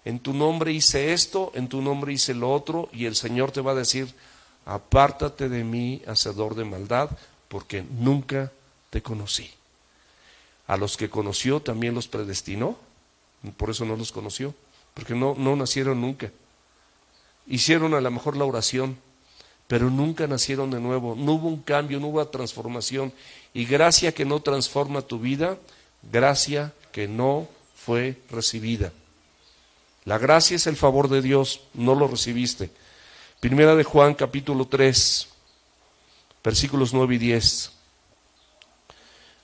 en tu nombre hice esto, en tu nombre hice lo otro, y el Señor te va a decir, apártate de mí, hacedor de maldad, porque nunca te conocí. A los que conoció también los predestinó, por eso no los conoció, porque no nacieron nunca. Hicieron a lo mejor la oración, pero nunca nacieron de nuevo, no hubo un cambio, no hubo transformación, y gracia que no transforma tu vida, gracia que no fue recibida. La gracia es el favor de Dios, no lo recibiste. Primera de Juan, capítulo 3, versículos 9 y 10.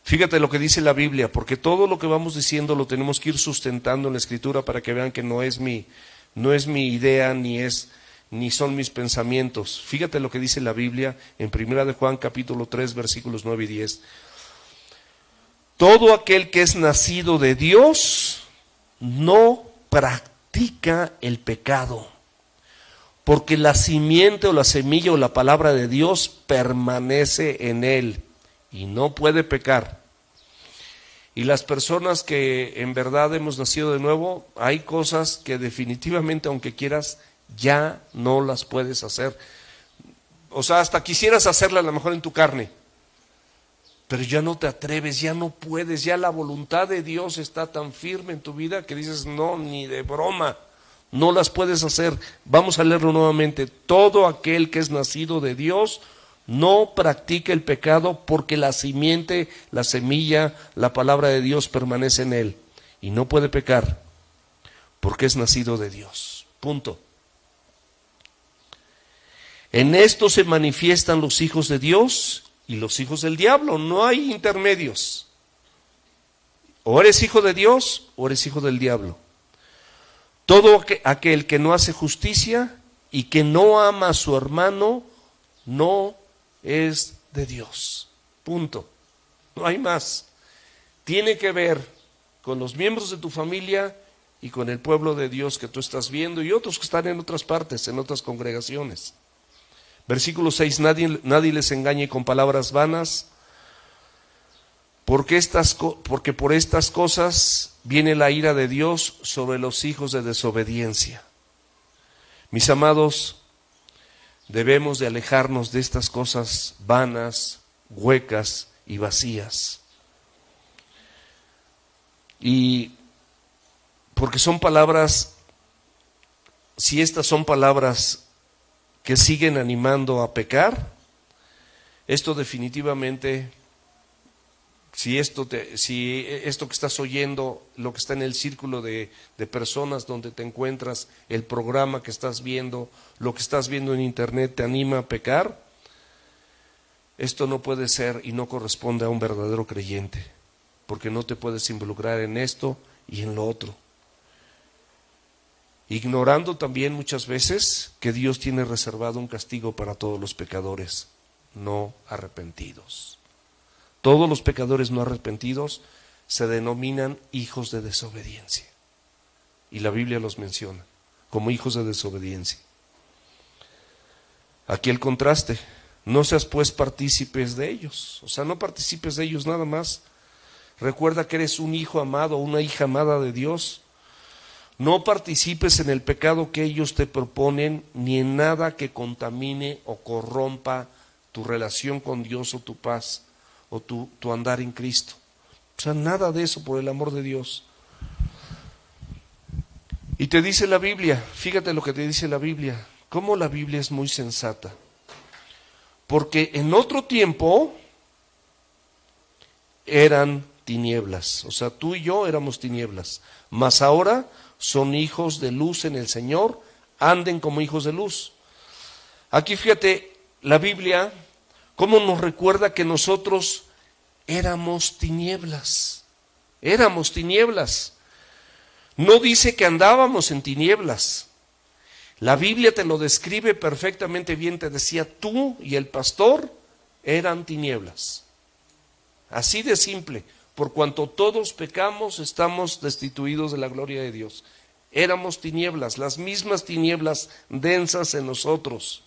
Fíjate lo que dice la Biblia, porque todo lo que vamos diciendo lo tenemos que ir sustentando en la Escritura para que vean que no es mi idea, ni son mis pensamientos. Fíjate lo que dice la Biblia en Primera de Juan, capítulo 3, versículos 9 y 10. Todo aquel que es nacido de Dios no practica el pecado, porque la simiente o la semilla o la palabra de Dios permanece en él y no puede pecar. Y las personas que en verdad hemos nacido de nuevo, hay cosas que definitivamente, aunque quieras, ya no las puedes hacer. O sea, hasta quisieras hacerla a lo mejor en tu carne, pero ya no te atreves, ya no puedes, ya la voluntad de Dios está tan firme en tu vida que dices, no, ni de broma, no las puedes hacer. Vamos a leerlo nuevamente. Todo aquel que es nacido de Dios no practica el pecado, porque la simiente, la semilla, la palabra de Dios permanece en él y no puede pecar porque es nacido de Dios. Punto. En esto se manifiestan los hijos de Dios y los hijos del diablo. No hay intermedios. O eres hijo de Dios o eres hijo del diablo. Todo aquel que no hace justicia y que no ama a su hermano no es de Dios. Punto. No hay más. Tiene que ver con los miembros de tu familia y con el pueblo de Dios que tú estás viendo y otros que están en otras partes, en otras congregaciones. Versículo 6, nadie les engañe con palabras vanas, porque por estas cosas viene la ira de Dios sobre los hijos de desobediencia. Mis amados, debemos de alejarnos de estas cosas vanas, huecas y vacías. Y porque son palabras, si estas son palabras que siguen animando a pecar, esto definitivamente, si esto que estás oyendo, lo que está en el círculo de personas donde te encuentras, el programa que estás viendo, lo que estás viendo en internet te anima a pecar, esto no puede ser y no corresponde a un verdadero creyente, porque no te puedes involucrar en esto y en lo otro. Ignorando también muchas veces que Dios tiene reservado un castigo para todos los pecadores no arrepentidos. Todos los pecadores no arrepentidos se denominan hijos de desobediencia. Y la Biblia los menciona como hijos de desobediencia. Aquí el contraste, no seas pues partícipes de ellos, o sea, no participes de ellos nada más. Recuerda que eres un hijo amado, una hija amada de Dios. No participes en el pecado que ellos te proponen, ni en nada que contamine o corrompa tu relación con Dios o tu paz o tu andar en Cristo. O sea, nada de eso, por el amor de Dios. Y te dice la Biblia, fíjate lo que te dice la Biblia, cómo la Biblia es muy sensata. Porque en otro tiempo eran tinieblas, o sea, tú y yo éramos tinieblas, mas ahora son hijos de luz en el Señor, anden como hijos de luz. Aquí fíjate, la Biblia, cómo nos recuerda que nosotros éramos tinieblas. No dice que andábamos en tinieblas. La Biblia te lo describe perfectamente bien, te decía, tú y el pastor eran tinieblas. Así de simple. Por cuanto todos pecamos, estamos destituidos de la gloria de Dios. Éramos tinieblas, las mismas tinieblas densas en nosotros.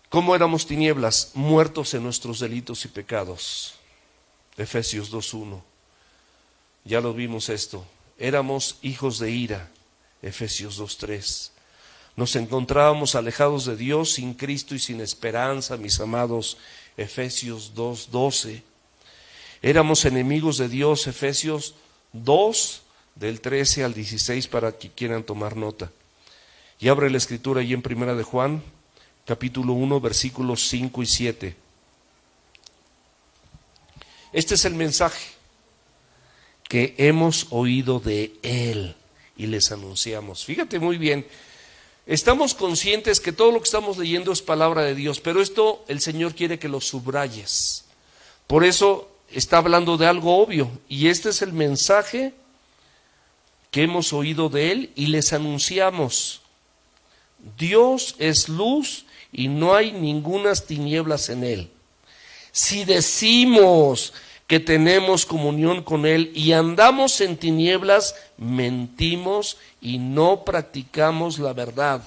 ¿Cómo éramos tinieblas? Muertos en nuestros delitos y pecados. Efesios 2:1. Ya lo vimos esto. Éramos hijos de ira. Efesios 2:3. Nos encontrábamos alejados de Dios, sin Cristo y sin esperanza, mis amados. Efesios 2:12. Éramos enemigos de Dios. Efesios 2, del 13 al 16, para que quieran tomar nota. Y abre la escritura ahí en Primera de Juan, capítulo 1, versículos 5 y 7. Este es el mensaje que hemos oído de Él y les anunciamos. Fíjate muy bien. Estamos conscientes que todo lo que estamos leyendo es palabra de Dios, pero esto el Señor quiere que lo subrayes. Por eso está hablando de algo obvio, y este es el mensaje que hemos oído de Él y les anunciamos. Dios es luz y no hay ningunas tinieblas en Él. Si decimos que tenemos comunión con Él y andamos en tinieblas, mentimos y no practicamos la verdad.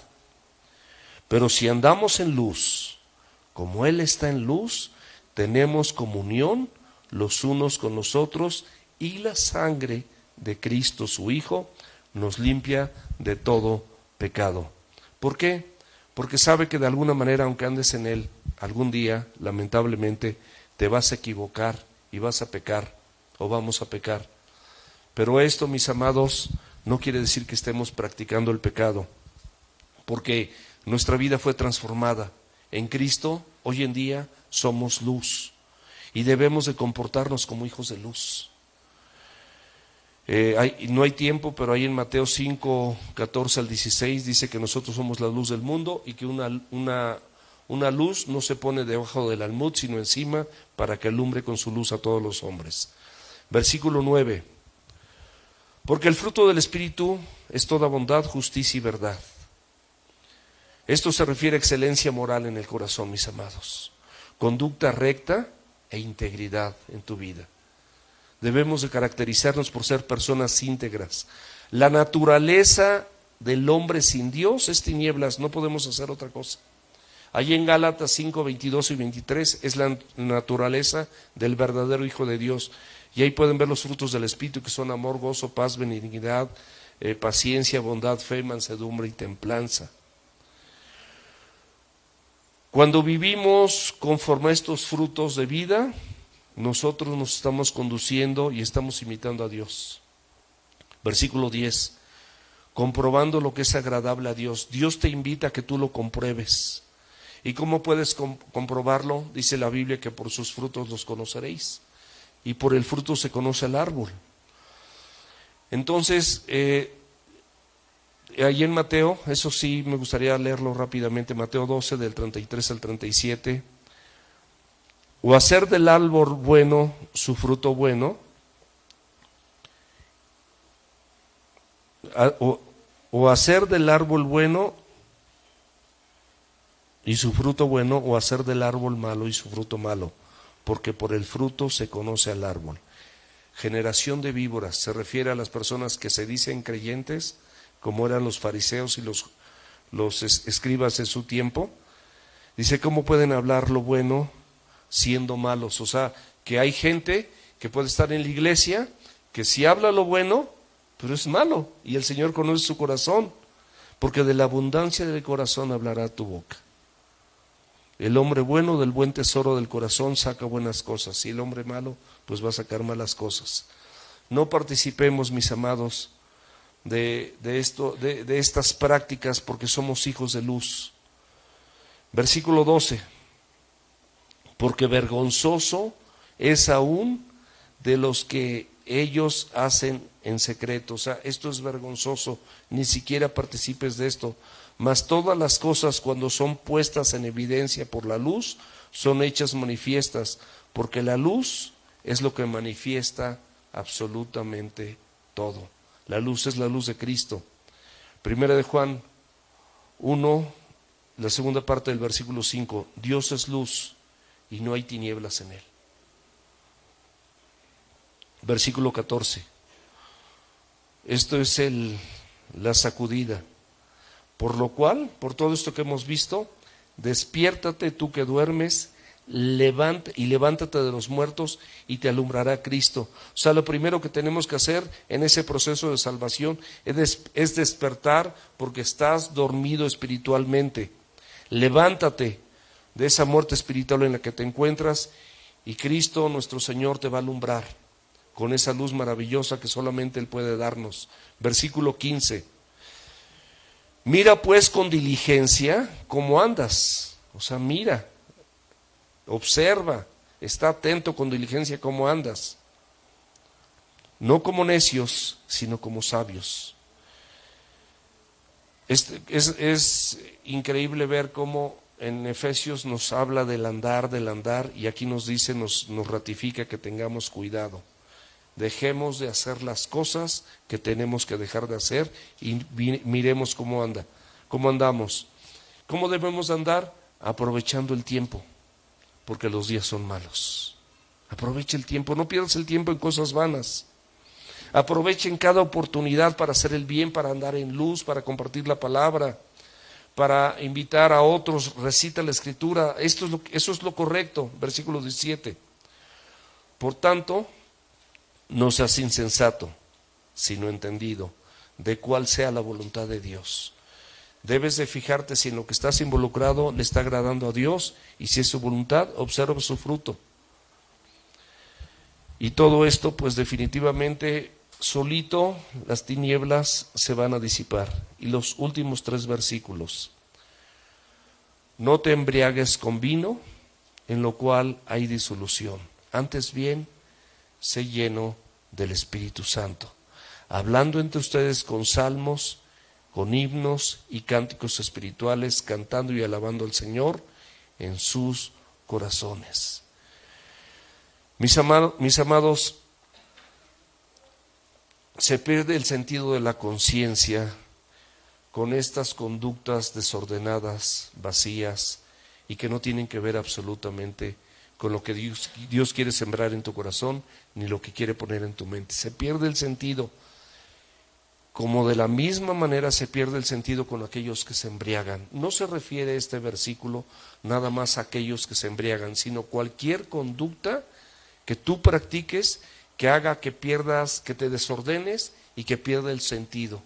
Pero si andamos en luz, como Él está en luz, tenemos comunión los unos con los otros, y la sangre de Cristo su Hijo nos limpia de todo pecado. ¿Por qué? porque sabe que de alguna manera, aunque andes en él, algún día, lamentablemente, te vas a equivocar y vas a pecar, o vamos a pecar. Pero esto, mis amados, no quiere decir que estemos practicando el pecado, porque nuestra vida fue transformada. En Cristo, hoy en día, somos luz y debemos de comportarnos como hijos de luz. No hay tiempo, pero ahí en Mateo 5, 14 al 16 dice que nosotros somos la luz del mundo y que una luz no se pone debajo del almud, sino encima, para que alumbre con su luz a todos los hombres. Versículo 9. Porque el fruto del Espíritu es toda bondad, justicia y verdad. Esto se refiere a excelencia moral en el corazón, mis amados. Conducta recta e integridad en tu vida. Debemos de caracterizarnos por ser personas íntegras. La naturaleza del hombre sin Dios es tinieblas, no podemos hacer otra cosa. Allí en Gálatas 5, 22 y 23 es la naturaleza del verdadero Hijo de Dios. Y ahí pueden ver los frutos del Espíritu, que son amor, gozo, paz, benignidad, paciencia, bondad, fe, mansedumbre y templanza. Cuando vivimos conforme a estos frutos de vida, nosotros nos estamos conduciendo y estamos imitando a Dios. Versículo 10. Comprobando lo que es agradable a Dios. Dios te invita a que tú lo compruebes. ¿Y cómo puedes comprobarlo? Dice la Biblia que por sus frutos los conoceréis. Y por el fruto se conoce el árbol. Entonces, ahí en Mateo, eso sí me gustaría leerlo rápidamente, Mateo 12 del 33 al 37. O hacer del árbol bueno su fruto bueno, o hacer del árbol bueno y su fruto bueno, o hacer del árbol malo y su fruto malo, porque por el fruto se conoce al árbol. Generación de víboras, se refiere a las personas que se dicen creyentes, como eran los fariseos y los escribas en su tiempo. Dice, ¿cómo pueden hablar lo bueno siendo malos? O sea, que hay gente que puede estar en la iglesia, que sí habla lo bueno, pero es malo, y el Señor conoce su corazón, porque de la abundancia del corazón hablará tu boca. El hombre bueno del buen tesoro del corazón saca buenas cosas, y el hombre malo pues va a sacar malas cosas. No participemos, mis amados, de estas prácticas, porque somos hijos de luz. Versículo 12. Porque vergonzoso es aún de los que ellos hacen en secreto. O sea, esto es vergonzoso, ni siquiera participes de esto. Mas todas las cosas, cuando son puestas en evidencia por la luz, son hechas manifiestas, porque la luz es lo que manifiesta absolutamente todo. La luz es la luz de Cristo. Primera de Juan 1, la segunda parte del versículo 5. Dios es luz y no hay tinieblas en él. Versículo 14. Esto es la sacudida. Por lo cual, por todo esto que hemos visto, despiértate tú que duermes, levántate de los muertos y te alumbrará Cristo. O sea, lo primero que tenemos que hacer en ese proceso de salvación es despertar, porque estás dormido espiritualmente. Levántate de esa muerte espiritual en la que te encuentras, y Cristo nuestro Señor te va a alumbrar con esa luz maravillosa que solamente Él puede darnos. Versículo 15. Mira pues con diligencia cómo andas. O sea, mira, observa, está atento con diligencia cómo andas. No como necios, sino como sabios. Es increíble ver cómo en Efesios nos habla del andar, y aquí nos dice, nos ratifica que tengamos cuidado. Dejemos de hacer las cosas que tenemos que dejar de hacer y miremos cómo andamos. ¿Cómo debemos andar? Aprovechando el tiempo, porque los días son malos. Aprovecha el tiempo, no pierdas el tiempo en cosas vanas. Aprovechen cada oportunidad para hacer el bien, para andar en luz, para compartir la palabra, para invitar a otros, recita la Escritura. Eso es lo correcto. Versículo 17. Por tanto, no seas insensato, sino entendido de cuál sea la voluntad de Dios. Debes de fijarte si en lo que estás involucrado le está agradando a Dios, y si es su voluntad, observa su fruto. Y todo esto, pues definitivamente, solito las tinieblas se van a disipar. Y los últimos 3 versículos: no te embriagues con vino, en lo cual hay disolución. Antes bien, sé lleno del Espíritu Santo, hablando entre ustedes con salmos, con himnos y cánticos espirituales, cantando y alabando al Señor en sus corazones. Mis amados, se pierde el sentido de la conciencia con estas conductas desordenadas, vacías, y que no tienen que ver absolutamente con lo que Dios quiere sembrar en tu corazón, ni lo que quiere poner en tu mente. Se pierde el sentido, como de la misma manera se pierde el sentido con aquellos que se embriagan. No se refiere este versículo nada más a aquellos que se embriagan, sino cualquier conducta que tú practiques que haga que pierdas, que te desordenes y que pierda el sentido.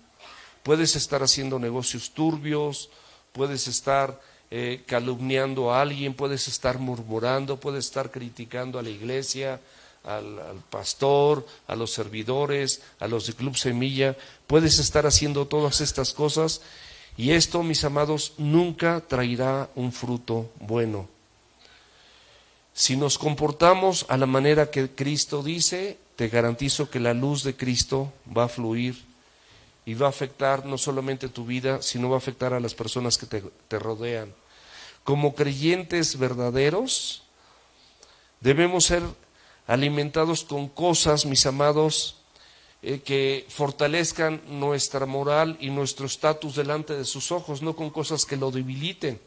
Puedes estar haciendo negocios turbios, puedes estar calumniando a alguien, puedes estar murmurando, puedes estar criticando a la iglesia, al pastor, a los servidores, a los de Club Semilla. Puedes estar haciendo todas estas cosas, y esto, mis amados, nunca traerá un fruto bueno. Si nos comportamos a la manera que Cristo dice, te garantizo que la luz de Cristo va a fluir y va a afectar no solamente tu vida, sino va a afectar a las personas que te rodean. Como creyentes verdaderos, debemos ser alimentados con cosas, mis amados, que fortalezcan nuestra moral y nuestro estatus delante de sus ojos, no con cosas que lo debiliten.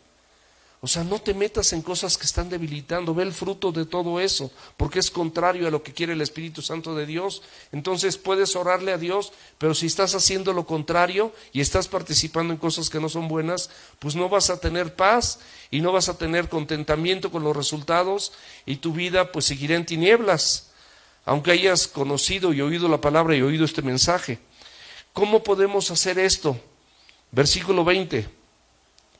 O sea, no te metas en cosas que están debilitando. Ve el fruto de todo eso, porque es contrario a lo que quiere el Espíritu Santo de Dios. Entonces puedes orarle a Dios, pero si estás haciendo lo contrario y estás participando en cosas que no son buenas, pues no vas a tener paz y no vas a tener contentamiento con los resultados, y tu vida pues seguirá en tinieblas, aunque hayas conocido y oído la palabra y oído este mensaje. ¿Cómo podemos hacer esto? Versículo 20.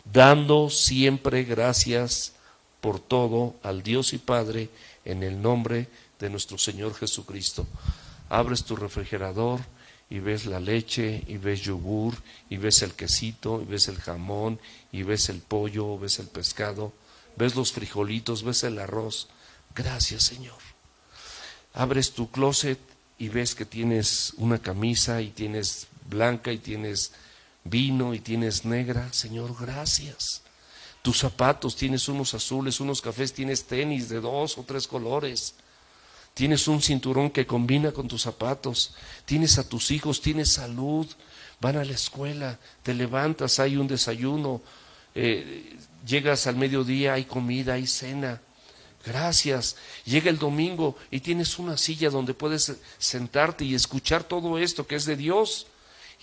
Dando siempre gracias por todo al Dios y Padre en el nombre de nuestro Señor Jesucristo. Abres tu refrigerador y ves la leche, y ves yogur, y ves el quesito, y ves el jamón, y ves el pollo, ves el pescado, ves los frijolitos, ves el arroz. Gracias, Señor. Abres tu closet y ves que tienes una camisa, y tienes blanca, y tienes vino, y tienes negra. Señor, gracias. Tus zapatos, tienes unos azules, unos cafés, tienes tenis de 2 o 3 colores, tienes un cinturón que combina con tus zapatos, tienes a tus hijos, tienes salud, van a la escuela, te levantas, hay un desayuno, llegas al mediodía, hay comida, hay cena. Gracias. Llega el domingo y tienes una silla donde puedes sentarte y escuchar todo esto que es de Dios.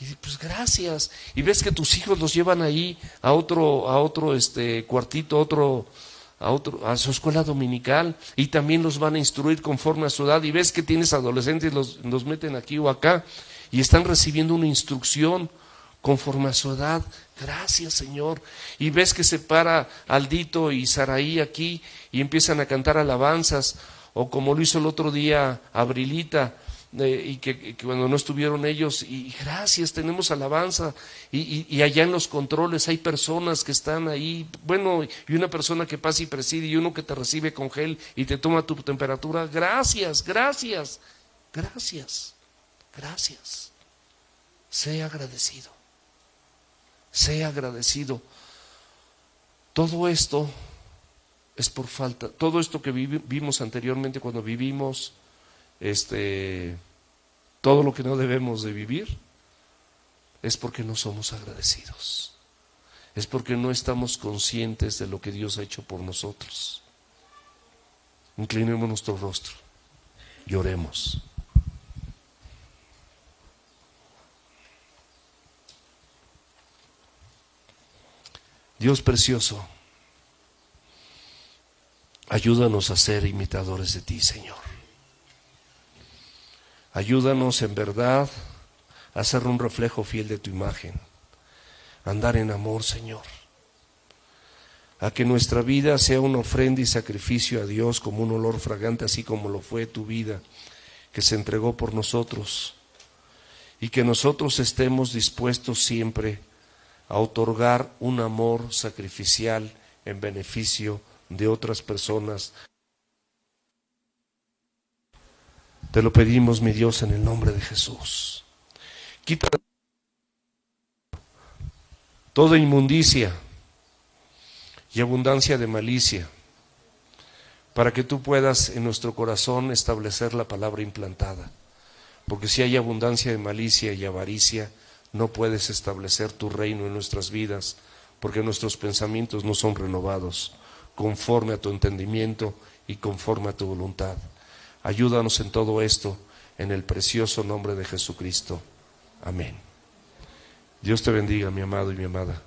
Y pues gracias. Y ves que tus hijos los llevan ahí a otro cuartito, a su escuela dominical, y también los van a instruir conforme a su edad. Y ves que tienes adolescentes, los meten aquí o acá y están recibiendo una instrucción conforme a su edad. Gracias, Señor. Y ves que se para Aldito y Saraí aquí y empiezan a cantar alabanzas, o como lo hizo el otro día Abrilita, y que cuando no estuvieron ellos, y gracias, tenemos alabanza, y allá en los controles hay personas que están ahí, bueno, y una persona que pasa y preside, y uno que te recibe con gel y te toma tu temperatura. Gracias, gracias, gracias, gracias. Sea agradecido, sea agradecido. Todo esto es por falta, todo esto que vimos anteriormente cuando vivimos todo lo que no debemos de vivir, es porque no somos agradecidos, es porque no estamos conscientes de lo que Dios ha hecho por nosotros. Inclinemos nuestro rostro y oremos. Dios precioso, ayúdanos a ser imitadores de ti, Señor. Ayúdanos en verdad a ser un reflejo fiel de tu imagen. andar en amor, Señor. A que nuestra vida sea una ofrenda y sacrificio a Dios como un olor fragante, así como lo fue tu vida, que se entregó por nosotros. Y que nosotros estemos dispuestos siempre a otorgar un amor sacrificial en beneficio de otras personas. Te lo pedimos, mi Dios, en el nombre de Jesús. Quita toda inmundicia y abundancia de malicia, para que tú puedas en nuestro corazón establecer la palabra implantada. Porque si hay abundancia de malicia y avaricia, no puedes establecer tu reino en nuestras vidas, porque nuestros pensamientos no son renovados conforme a tu entendimiento y conforme a tu voluntad. Ayúdanos en todo esto, en el precioso nombre de Jesucristo. Amén. Dios te bendiga, mi amado y mi amada.